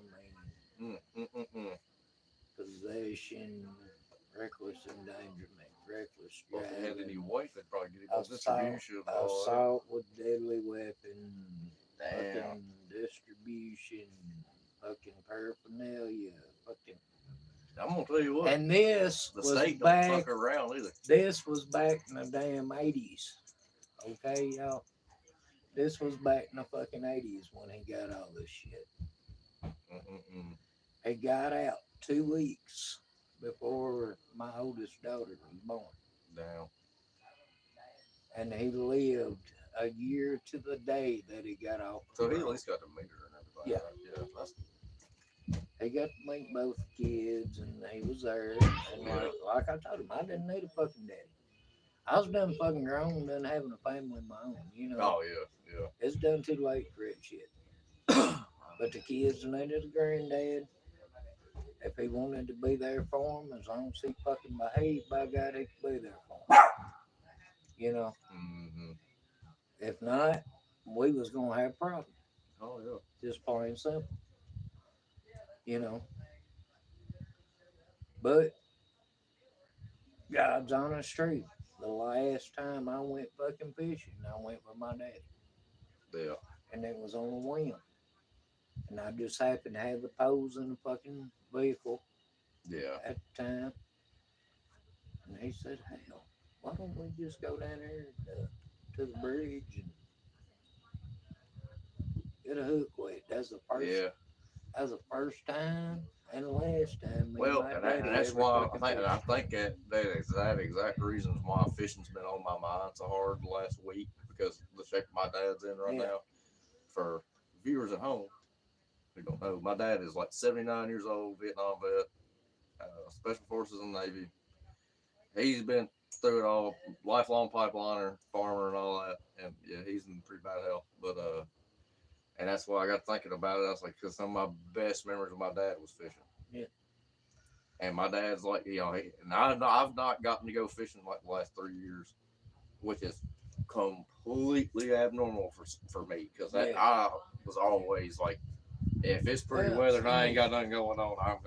S2: mean,
S1: Mm.
S2: possession, reckless endangerment, reckless
S1: Well, if he had any
S2: driving,
S1: weight, they'd probably get him on
S2: assault,
S1: distribution. All that.
S2: assault with deadly weapon,
S1: Damn.
S2: fucking distribution, fucking paraphernalia, fucking.
S1: I'm gonna tell you what.
S2: And this
S1: The
S2: was
S1: state don't
S2: back.
S1: fuck around either.
S2: This was back in the damn 80s. Okay, y'all. This was back in the fucking 80s when he got all this shit.
S1: Mm-mm-mm.
S2: He got out 2 weeks before my oldest daughter was born.
S1: Damn.
S2: And he lived a year to the day that he got off
S1: So he at
S2: parole.
S1: least got to meet her and everything.
S2: Yeah.
S1: Right? Yeah. That's,
S2: He got to meet both kids and he was there. And like I told him, I didn't need a fucking daddy. I was done fucking grown, done having a family of my own. You know,
S1: oh yeah.
S2: it's done too late for that shit. But the kids needed a granddad. If he wanted to be there for them, as long as he fucking behaved, by God, he could be there for them. You know,
S1: Mm-hmm.
S2: if not, we was gonna have problems.
S1: Oh yeah.
S2: Just plain and simple. You know, but God's honest truth. The last time I went fucking fishing, I went with my daddy,
S1: Yeah.
S2: and it was on a whim. And I just happened to have the poles in the fucking vehicle
S1: Yeah.
S2: at the time. And he said, "Hell, why don't we just go down there to the bridge and get a hook wet?" That's the first.
S1: Yeah.
S2: That's the first time and the last time me
S1: Well,
S2: and my
S1: and,
S2: daddy
S1: and that's
S2: ever
S1: why
S2: fucking
S1: I
S2: fished.
S1: think that is that exact reasons why fishing's been on my mind so hard the last week because the shape my dad's in right
S2: Yeah.
S1: now. For viewers at home who don't know, my dad is like 79 years old, Vietnam vet, Special Forces and Navy. He's been through it all, lifelong pipeliner, farmer, and all that. And yeah, he's in pretty bad health. But and that's why I got thinking about it. I was like, because some of my best memories of my dad was fishing.
S2: Yeah.
S1: And my dad's like, and I've not gotten to go fishing like the last 3 years, which is completely abnormal for me because
S2: Yeah.
S1: I was always like, if it's pretty
S2: Well,
S1: weather and I
S2: I
S1: ain't got nothing going on,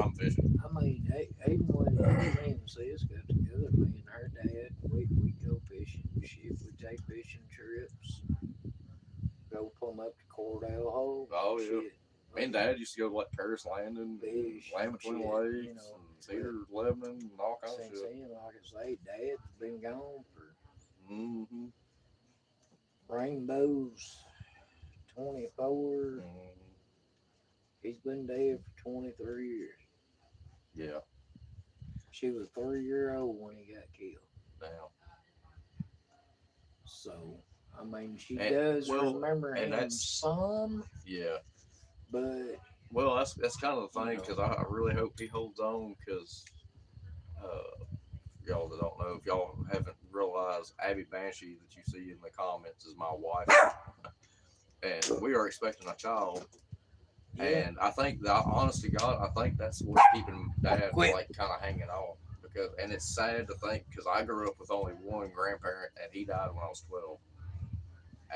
S1: I'm fishing.
S2: mean, even when me and sis got together, me and her dad, we go fishing. Shit, we take fishing trips. Go plumb up to Cordell Hole.
S1: Oh yeah.
S2: Shit.
S1: Me and Dad used to go to like Paris Landing,
S2: Fish,
S1: Land Between
S2: shit,
S1: Lakes,
S2: you know,
S1: and Cedar, Lebanon, and all kinds of
S2: Since
S1: shit.
S2: then, like I say, Dad's been gone for
S1: Mm-hmm.
S2: Rainbow's 24.
S1: Mm-hmm.
S2: He's been dead for 23 years.
S1: Yeah.
S2: She was 3 year old when he got killed.
S1: Now.
S2: So, I mean, she
S1: And,
S2: does
S1: well,
S2: remember
S1: and
S2: him
S1: that's
S2: some,
S1: yeah.
S2: but
S1: Well, that's kind of the
S2: You
S1: thing
S2: know.
S1: because I really hope he holds on because y'all that don't know, if y'all haven't realized, Abby Banshee that you see in the comments is my wife, and we are expecting a child.
S2: Yeah.
S1: And I think that, honest to God, I think that's what's keeping Dad
S2: Quit.
S1: like kind of hanging on. Because, and it's sad to think, because I grew up with only one grandparent, and he died when I was 12.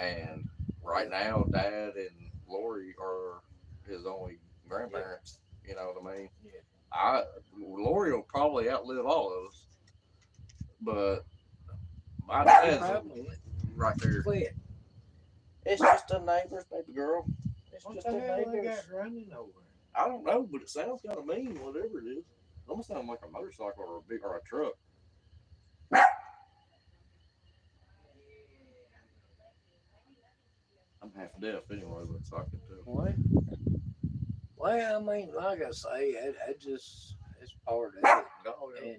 S1: And right now, Dad and Lori are his only grandparents. You know what I mean?
S2: Yeah.
S1: Lori will probably outlive all of us, but my dad's
S2: Probably.
S1: right there.
S2: Quit.
S1: It's just a neighbor's baby girl. It's
S2: What
S1: just
S2: the
S1: a
S2: hell they
S1: neighbor's.
S2: got running over?
S1: I don't know, but it sounds kind of mean, whatever it is. It almost sounds like a motorcycle or a big or a truck. I'm half deaf anyway, but so I can tell.
S2: What? Well, I mean, like I say, it's part of it.
S1: Oh, yeah.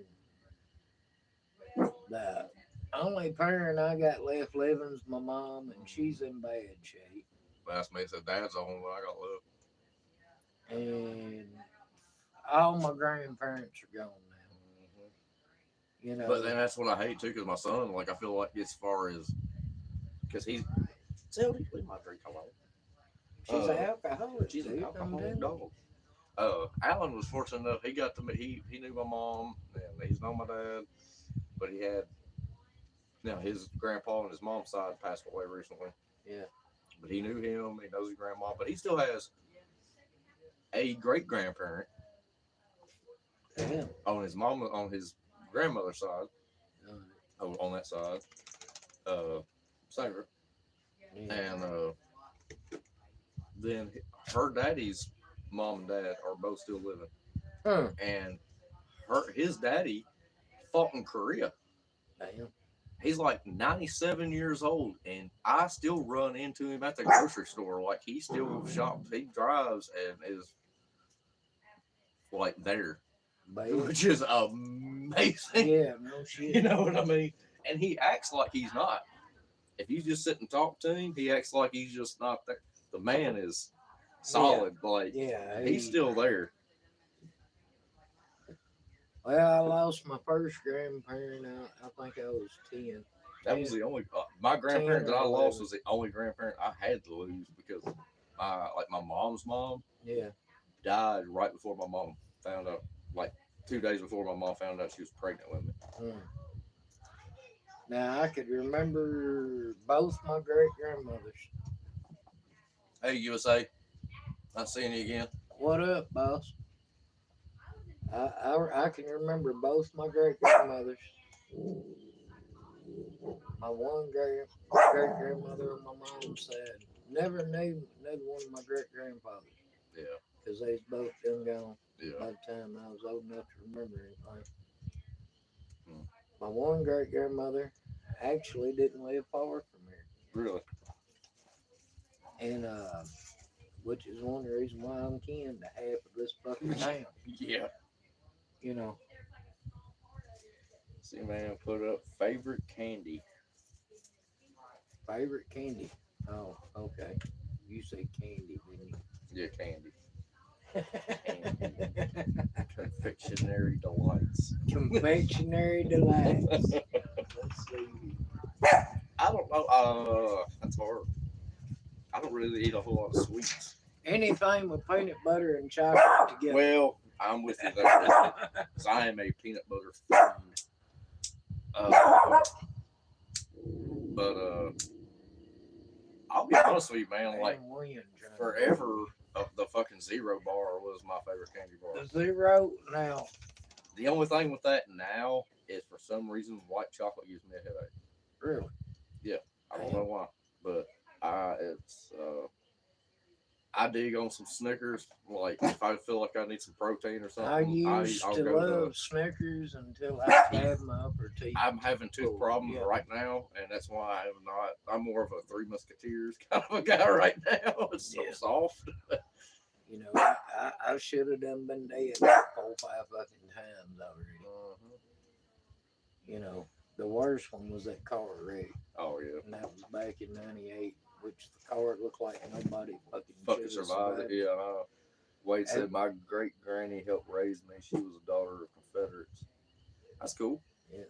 S2: And the only parent I got left living's my mom, and she's in bad shape.
S1: Last me said Dad's the only one I got left.
S2: And all my grandparents are gone now. You know.
S1: But then that's what I hate too, because my son, like, I feel like as far as, because he's, Zelda, we might drink alone.
S2: She's an alcoholic.
S1: She's an
S2: dude,
S1: alcoholic
S2: I'm
S1: dog. Alan was fortunate enough, he got to meet, he knew my mom, and he's known my dad, but he had, now his grandpa and his mom's side passed away recently.
S2: Yeah.
S1: But he knew him, he knows his grandma, but he still has a great grandparent
S2: Yeah.
S1: on his mom, on his grandmother's side, on that side, Sarah,
S2: Yeah.
S1: and then her daddy's mom and dad are both still living, and his daddy fought in Korea.
S2: Damn.
S1: He's like 97 years old, and I still run into him at the grocery store. Like, he still shops, he drives, and is like there,
S2: Bad.
S1: which is amazing.
S2: Yeah, no shit.
S1: You know what I mean? And he acts like he's not. If you just sit and talk to him, he acts like he's just not there. The man is solid. Like,
S2: Yeah,
S1: he's still there.
S2: Well, I lost my first grandparent. I think I was 10.
S1: That was the only my grandparent
S2: 10
S1: that I
S2: or
S1: lost
S2: 11.
S1: was the only grandparent I had to lose, because my mom's mom
S2: Yeah.
S1: died right before my mom found out, like 2 days before my mom found out she was pregnant with me.
S2: Mm. Now, I could remember both my great grandmothers.
S1: Hey, USA, not seeing you again.
S2: What up, boss? I can remember both my great grandmothers. My one great grandmother on my mom's side. Never knew neither one of my great grandfathers.
S1: Yeah.
S2: Because they was both done gone
S1: Yeah.
S2: by the time I was old enough to remember anything.
S1: Hmm.
S2: My one great grandmother actually didn't live far from here.
S1: Really?
S2: And which is one of the reasons why I'm kin to half of this fucking town.
S1: Yeah.
S2: You know.
S1: See, man, put up favorite candy.
S2: Favorite candy. Oh, okay. You say candy, didn't you?
S1: Yeah, candy. Confectionery delights.
S2: Confectionery delights. Let's see.
S1: I don't know. That's hard. I don't really eat a whole lot of sweets.
S2: Anything with peanut butter and chocolate together.
S1: Well, I'm with you there, because I am a peanut butter fiend. But I'll be honest with you, man. Like, forever, the fucking Zero bar was my favorite candy bar.
S2: The Zero now.
S1: The only thing with that now is, for some reason, white chocolate gives me a headache.
S2: Really?
S1: Yeah, I don't know why, but I dig on some Snickers. Like, if I feel like I need some protein or something,
S2: I used
S1: I'll
S2: to
S1: go
S2: love Snickers until I had my upper teeth.
S1: I'm having tooth problems
S2: Yeah.
S1: right now, and that's why I'm more of a Three Musketeers kind of a guy right now. It's so soft.
S2: You know, I should have done been dead 4 or 5 fucking times already. You know, the worst one was that car wreck.
S1: Oh, yeah.
S2: And that was back in '98, which the car looked like nobody fucking
S1: Fucking survived it. Yeah, I know. Wade said my great granny helped raise me. She was a daughter of Confederates. That's cool.
S2: Yeah.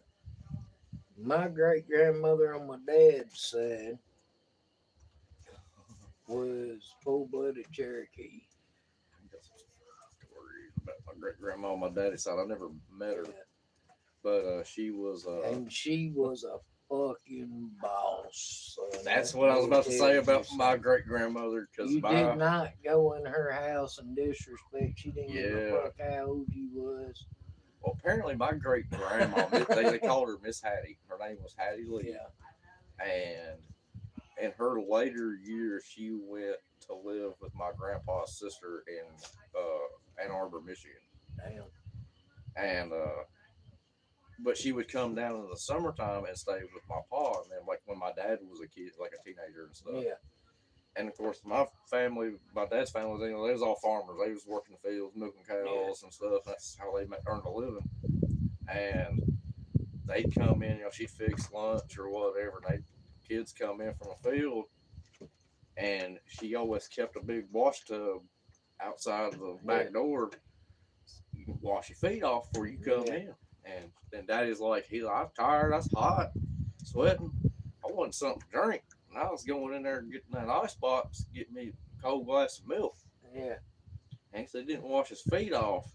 S2: My great grandmother on my dad's side was full blooded Cherokee.
S1: I got some stories about my great grandma on my daddy's side. I never met her,
S2: Yeah.
S1: but she was.
S2: And she was a fucking boss, son.
S1: That's
S2: Let
S1: what I was
S2: me
S1: about to
S2: tell
S1: say
S2: you
S1: about my
S2: something.
S1: great grandmother, because
S2: You did
S1: my
S2: not go in her house and disrespect. She didn't give a
S1: yeah.
S2: fuck how old you was.
S1: Well, apparently my great grandma, they called her Miss Hattie. Her name was Hattie Lee,
S2: Yeah.
S1: and in her later years, she went to live with my grandpa's sister in Ann Arbor, Michigan,
S2: Damn.
S1: and but she would come down in the summertime and stay with my pa, and then like when my dad was a kid, like a teenager and stuff.
S2: Yeah.
S1: And of course, my family, my dad's family, they was all farmers. They was working the fields, milking
S2: Yeah.
S1: cows and stuff. That's how they earned a living. And they'd come in, she'd fix lunch or whatever. And they kids come in from the field, and she always kept a big wash tub outside the
S2: Yeah.
S1: back door. You can wash your feet off before you come
S2: Yeah.
S1: in. And then Daddy's like, I'm tired. I was hot, sweating. I wanted something to drink. And I was going in there and getting that ice box, get me a cold glass of milk.
S2: Yeah.
S1: And he said he didn't wash his feet off.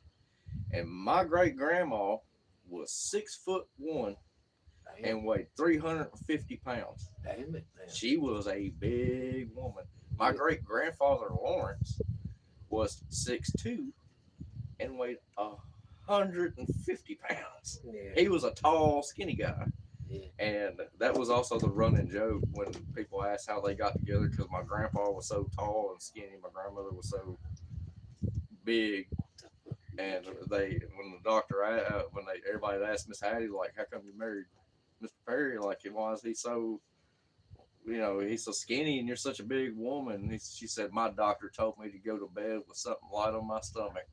S1: And my great grandma was 6'1"
S2: Damn.
S1: and weighed 350 pounds.
S2: Damn it, man.
S1: She was a big woman. My
S2: Yeah.
S1: great grandfather Lawrence was 6'2" and weighed 150 pounds.
S2: Yeah.
S1: He was a tall, skinny guy.
S2: Yeah.
S1: And that was also the running joke when people asked how they got together, because my grandpa was so tall and skinny, my grandmother was so big. And they, when the doctor, when they, everybody asked Miss Hattie, like, how come you married Mr. Perry? Like, why is he so, he's so skinny and you're such a big woman? She said, my doctor told me to go to bed with something light on my stomach.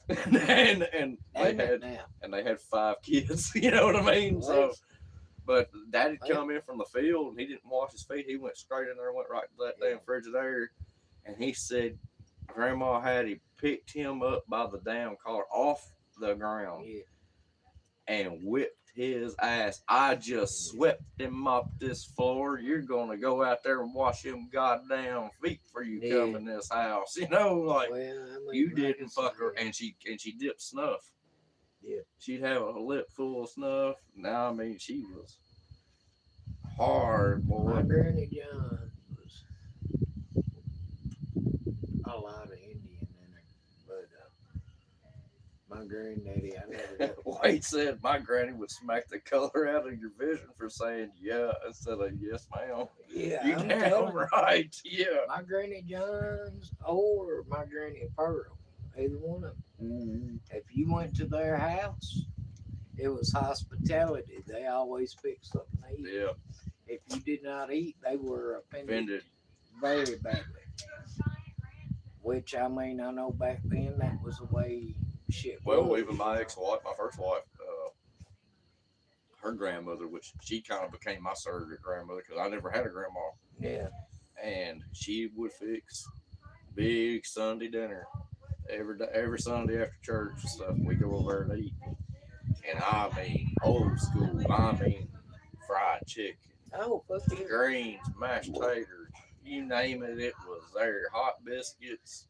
S1: and
S2: Damn it now.
S1: they had 5 kids. You know what I mean? So, but Daddy'd
S2: Well.
S1: come in from the field and he didn't wash his feet. He went straight in there, and went right to that damn Frigidaire, and he said Grandma Hattie picked him up by the damn collar off the ground
S2: Yeah.
S1: and whipped his ass. I just swept and mopped this floor. You're gonna go out there and wash them goddamn feet before you
S2: Yeah.
S1: come in this house. Like,
S2: Well, I mean,
S1: you
S2: like
S1: didn't
S2: I
S1: fuck her.
S2: said,
S1: And she dipped snuff.
S2: Yeah.
S1: She'd have a lip full of snuff. Now, I mean, she was hard, boy.
S2: My Granny John was a lot of Indian in her, but my granddaddy, I never got.
S1: Wade said my granny would smack the color out of your vision for saying yeah instead of yes, ma'am.
S2: Yeah,
S1: You
S2: I'm
S1: damn
S2: telling you,
S1: right. Yeah.
S2: my Granny John's or my Granny Pearl, either one of them.
S1: Mm-hmm.
S2: If you went to their house, it was hospitality. They always picked something to eat.
S1: Yeah.
S2: If you did not eat, they were
S1: Offended.
S2: very badly. Which, I mean, I know back then that was the way shit
S1: Well,
S2: was.
S1: even my ex-wife, my first wife, her grandmother, which she kind of became my surrogate grandmother because I never had a grandma,
S2: Yeah.
S1: and she would fix big Sunday dinner every day, every Sunday after church and stuff. And we go over there and eat, and I mean old school. I mean fried chicken,
S2: Oh, fuck yeah.
S1: greens, mashed taters, you name it, it was there. Hot biscuits,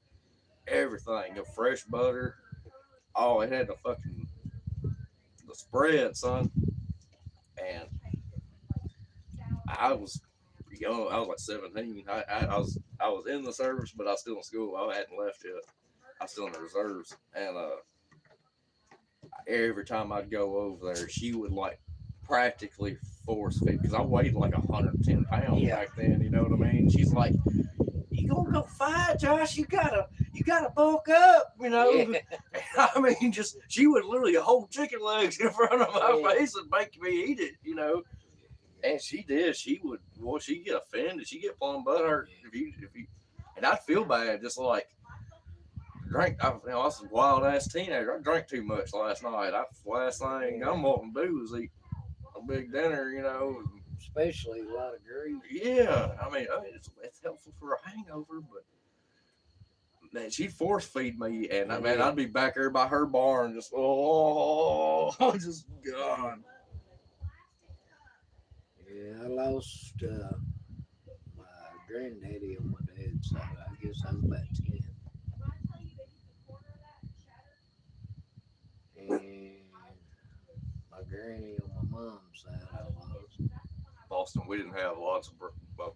S1: everything. The fresh butter. Oh, it had the spread, son. And I was young. I was like 17. I was in the service, but I was still in school. I hadn't left yet. I was still in the reserves. And every time I'd go over there, she would like practically force feed, because I weighed like 110 pounds back then. You know what I mean? She's like, "You gonna go fight, Josh? You gotta bulk up."
S2: Yeah.
S1: I mean, just she would literally hold chicken legs in front of my face and make me eat it. And she did. She would. Well, she'd get offended. She'd get plumb butthurt if you. And I'd feel bad, just like drink. I was a wild ass teenager. I drank too much last night. Last thing I'm wanting to do is eat a big dinner.
S2: Especially a lot of grease.
S1: Yeah, I mean, it's helpful for a hangover, but man, she'd force feed me, and
S2: Oh,
S1: man,
S2: yeah.
S1: I'd be back there by her barn, just just gone.
S2: Yeah, I lost my granddaddy on my dad's side. I guess I was about 10. And my granny on my mom's side, I lost.
S1: Boston, we didn't have lots of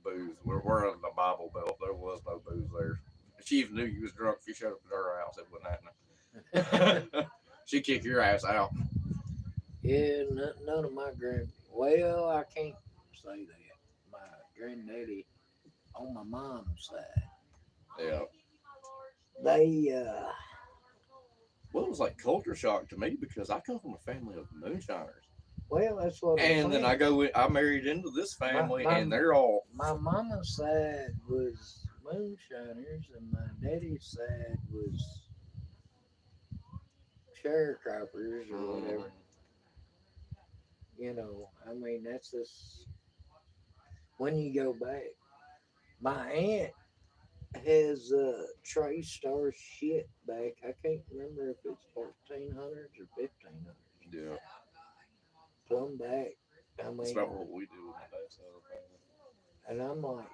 S1: booze. We're under the Bible Belt. There was no booze there. She even knew you was drunk if you showed up at her house. It wasn't happening. She'd kick your ass out.
S2: Yeah, none of my well, I can't say that. My granddaddy on my mom's side,
S1: Yeah.
S2: they,
S1: Well, it was like culture shock to me because I come from a family of moonshiners.
S2: well, that's what I'm
S1: And then
S2: saying.
S1: I married into this family,
S2: My
S1: and they're all,
S2: my mama's side was moonshiners, and my daddy's side was sharecroppers or whatever. You know, I mean, that's just when you go back. My aunt has traced our shit back. I can't remember if it's 1400s or 1500s.
S1: yeah,
S2: Plumb back. I
S1: that's
S2: mean,
S1: about what we do with my dad's side of
S2: and I'm like,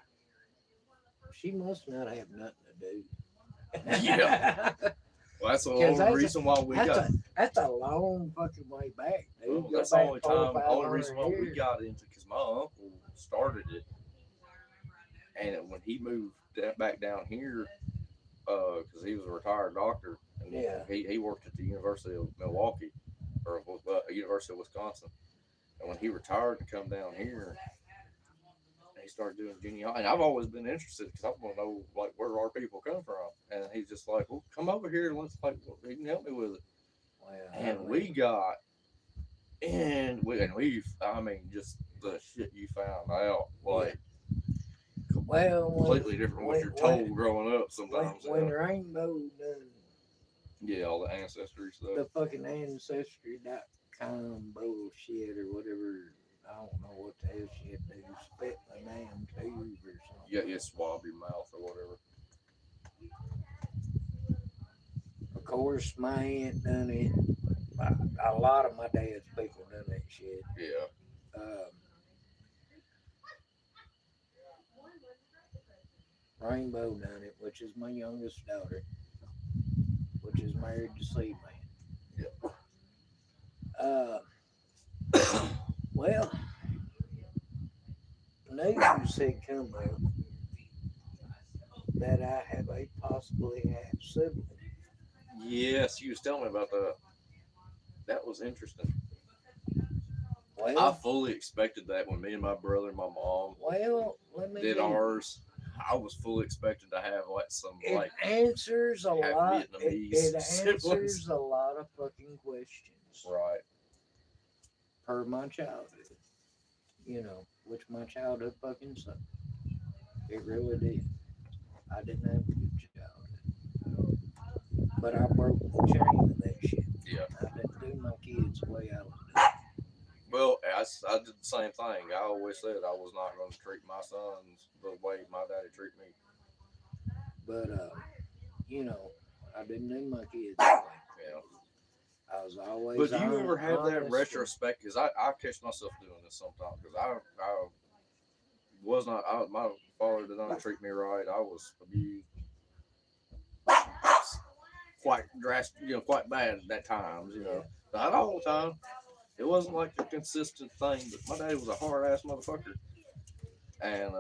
S2: she must not have nothing to do.
S1: the family. Yeah. Well, that's the
S2: Because
S1: only reason why we got.
S2: that's a long fucking way back, dude.
S1: Well,
S2: Go
S1: that's the
S2: back
S1: only
S2: 400,
S1: time, only reason why we
S2: 500 years.
S1: got into, because my uncle started it, and when he moved back down here, because he was a retired doctor, and
S2: Yeah.
S1: he worked at the University of Milwaukee, or University of Wisconsin, and when he retired to come down here, he started doing genealogy. And I've always been interested because I want to know like where our people come from, and he's just like, well, come over here and let's like, well, he can help me with it,
S2: Well,
S1: and
S2: I
S1: we
S2: mean,
S1: got. I mean, just the shit you found out, like
S2: well,
S1: completely different from what you're told growing up. Sometimes,
S2: when Rainbow done
S1: yeah, all the ancestry stuff.
S2: the fucking ancestry.com bullshit or whatever, I don't know what the hell she had to do, spit my damn tube or something.
S1: You swab your mouth or whatever.
S2: Of course, my aunt done it. A lot of my dad's people done that shit.
S1: Yeah,
S2: Um, Rainbow done it, which is my youngest daughter, which is married to Seed Man. Well, news had come up that I have a possibly half sibling.
S1: yes, you was telling me about that. That was interesting. I
S2: Well,
S1: fully expected that when me and my brother and my mom
S2: let me
S1: did
S2: tell you,
S1: ours. I was fully expecting to have like some
S2: it
S1: like
S2: answers a
S1: half
S2: lot.
S1: Vietnamese
S2: It
S1: siblings.
S2: answers a lot of fucking questions
S1: Right.
S2: per my childhood. You know, which my childhood fucking sucked. It really did. I didn't have a good childhood, but I broke the chain of that shit.
S1: Yeah.
S2: I didn't do my kids the way I was doing.
S1: Well, I did the same thing. I always said I was not going to treat my sons the way my daddy treated me.
S2: But you know, I didn't do my kids that way.
S1: Yeah.
S2: I was always
S1: But do you ever have that
S2: honest
S1: retrospect? Because I catch myself doing this sometimes. Because I was not. My father did not treat me right. I was abused quite drastic, quite bad at times.
S2: Yeah.
S1: Not all the time. It wasn't like a consistent thing. But my daddy was a hard ass motherfucker, and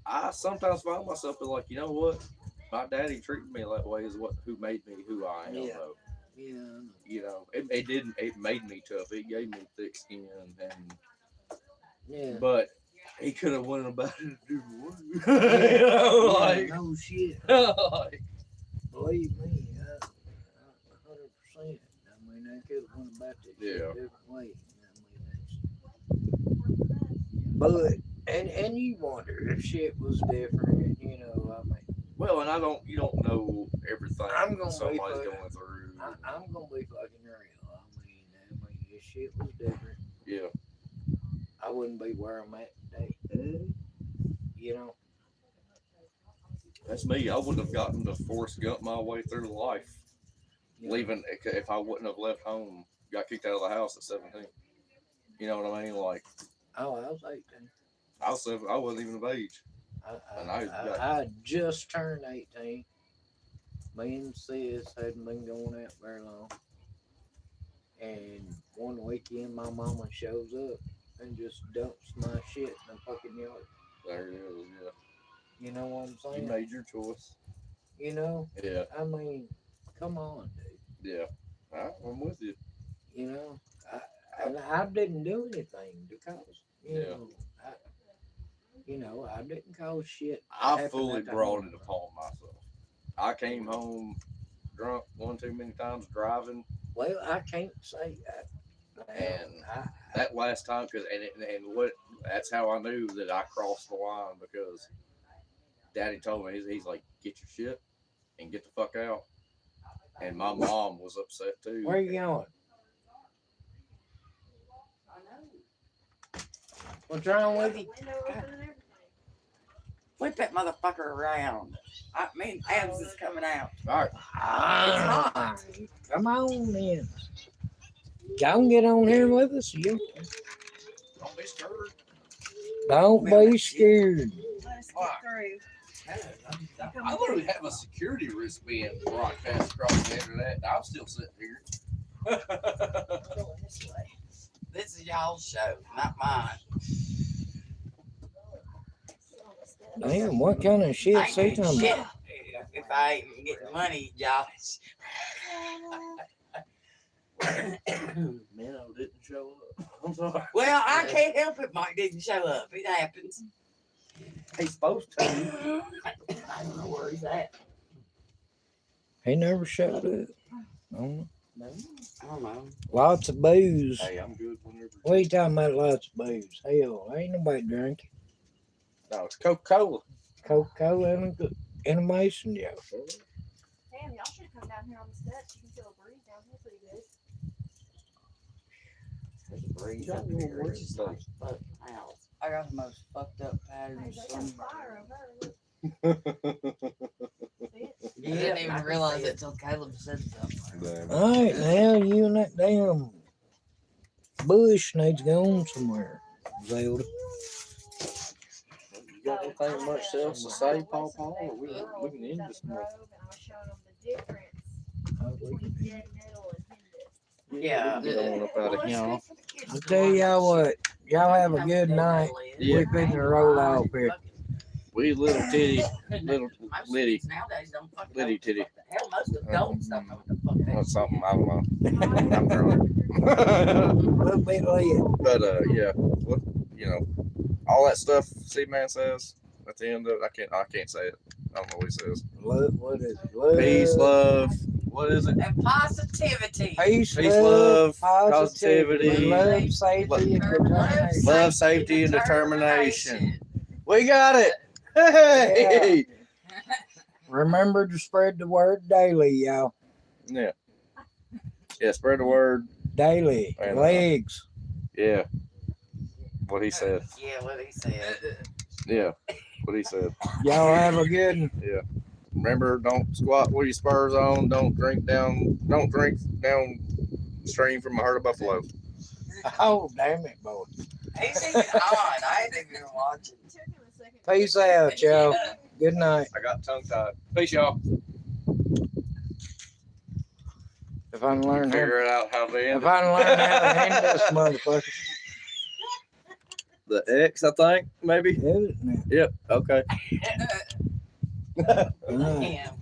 S1: I sometimes find myself like, you know what? My daddy treated me that way is who made me who I am.
S2: Yeah.
S1: Though.
S2: Yeah.
S1: It didn't. It made me tough. It gave me thick skin, and
S2: Yeah.
S1: but he could have went about it a different way.
S2: Yeah,
S1: like,
S2: no shit.
S1: like,
S2: Believe me, 100%. I mean, I could have went about that shit a different way. But and you wonder if shit was different. I mean.
S1: well, and you don't know everything
S2: I'm gonna
S1: somebody's
S2: be
S1: going through.
S2: I'm gonna be fucking real. I mean, this shit was different.
S1: Yeah.
S2: I wouldn't be where I'm at today. You know.
S1: That's me. I wouldn't have gotten to Forrest Gump my way through life.
S2: Yeah.
S1: Leaving if I wouldn't have left home, got kicked out of the house at 17. You know what I mean? Like
S2: Oh, I was 18.
S1: I wasn't even of age. And I got
S2: I just turned 18. Me and sis hadn't been going out very long. And one weekend, my mama shows up and just dumps my shit in the fucking yard.
S1: there it is. Yeah,
S2: You know what I'm
S1: you
S2: saying?
S1: made your choice.
S2: You know?
S1: Yeah,
S2: I mean, come on, dude.
S1: yeah. I'm with you.
S2: You know? I didn't do anything because,
S1: Yeah.
S2: I didn't cause shit. to
S1: I
S2: happen
S1: fully
S2: at the
S1: brought
S2: home.
S1: it upon myself. I came home drunk one too many times driving,
S2: Well, I can't say that.
S1: and
S2: I,
S1: that last time and what that's how I knew that I crossed the line because Daddy told me he's like get your shit and get the fuck out, and my mom was upset too.
S2: where you going? What's wrong with you?
S4: Flip that motherfucker around. I mean, abs is coming out.
S1: All right,
S2: Ah, come on then. Y'all can get on here with us. You
S1: don't be scared.
S2: don't be scared.
S4: Let us get through.
S1: I literally have a security risk being broadcast across the internet. And I'm still sitting here.
S4: Going this way. This is y'all's show, not mine.
S2: Damn, what kind of shit
S4: I
S2: he
S4: ain't
S2: talking
S4: shit.
S2: about?
S4: If I ain't getting money, y'all.
S1: Minnow didn't show up. I'm sorry.
S4: Well, I can't help it. Mike didn't show up. It happens.
S1: He's supposed to.
S4: I don't know where he's at.
S2: He never showed up. No.
S4: I don't know.
S2: Lots of booze.
S1: Hey, I'm good whenever.
S2: What are you talking about? Lots of booze. Hell, ain't nobody drinking.
S1: No, it's Coca-Cola.
S2: Coca-Cola and a mason jar.
S5: Damn, y'all should have come down here on the steps. You can feel a breeze down here pretty good.
S4: There's a breeze up here. It's just like fucking house. I got the most fucked up
S5: Hey,
S4: patterns.
S5: they got fire over there. See it?
S4: I didn't even realize it till Caleb said something.
S2: All right, now you and that damn bush needs to go on somewhere, Zelda.
S1: You got anything much else to say, Paul? Or we can end this
S5: And I
S1: more.
S5: was showing them the difference between dead metal and Hindu.
S4: Yeah.
S1: We get on up out of here.
S4: know.
S2: I'll tell y'all what, y'all have a good night.
S1: Yeah.
S2: We're finna roll off here.
S1: We little titty, little
S4: Most
S1: Liddy.
S4: kids nowadays don't fucking
S1: Liddy
S4: know
S1: titty.
S4: what the hell, most adults don't know what the fuck that
S1: Or
S4: is.
S1: something, I don't know. I'm drunk.
S2: A little bit late.
S1: But yeah, what all that stuff C-Man says at the end of it, I can't say it. I don't know what he says.
S2: Love, what is it? Love,
S1: Peace, love. What is it?
S4: And positivity.
S2: Peace,
S1: Peace, love,
S2: positivity,
S1: positivity,
S2: love, safety, and determination.
S1: love, safety, and determination. We got it. Hey.
S2: Remember to spread the word daily, y'all.
S1: Yeah. Yeah. Spread the word.
S2: Daily.
S1: And,
S2: Legs.
S1: Yeah. What he said.
S4: Yeah, what he said.
S1: Yeah. What he said.
S2: Y'all have a good one.
S1: Remember, don't squat with your spurs on. Don't drink down stream from a herd of buffalo.
S2: Oh, damn it, boy.
S4: He's even on. I ain't even watching.
S5: It took him a second.
S2: Peace out, y'all. Good night.
S1: I got tongue tied. Peace, y'all.
S2: If I can learn how,
S1: Figure it out how to end
S2: if I can learn how to end this motherfucker.
S1: the X, I think, maybe.
S2: Isn't it?
S1: Yep. Okay.
S2: All right.
S4: Damn.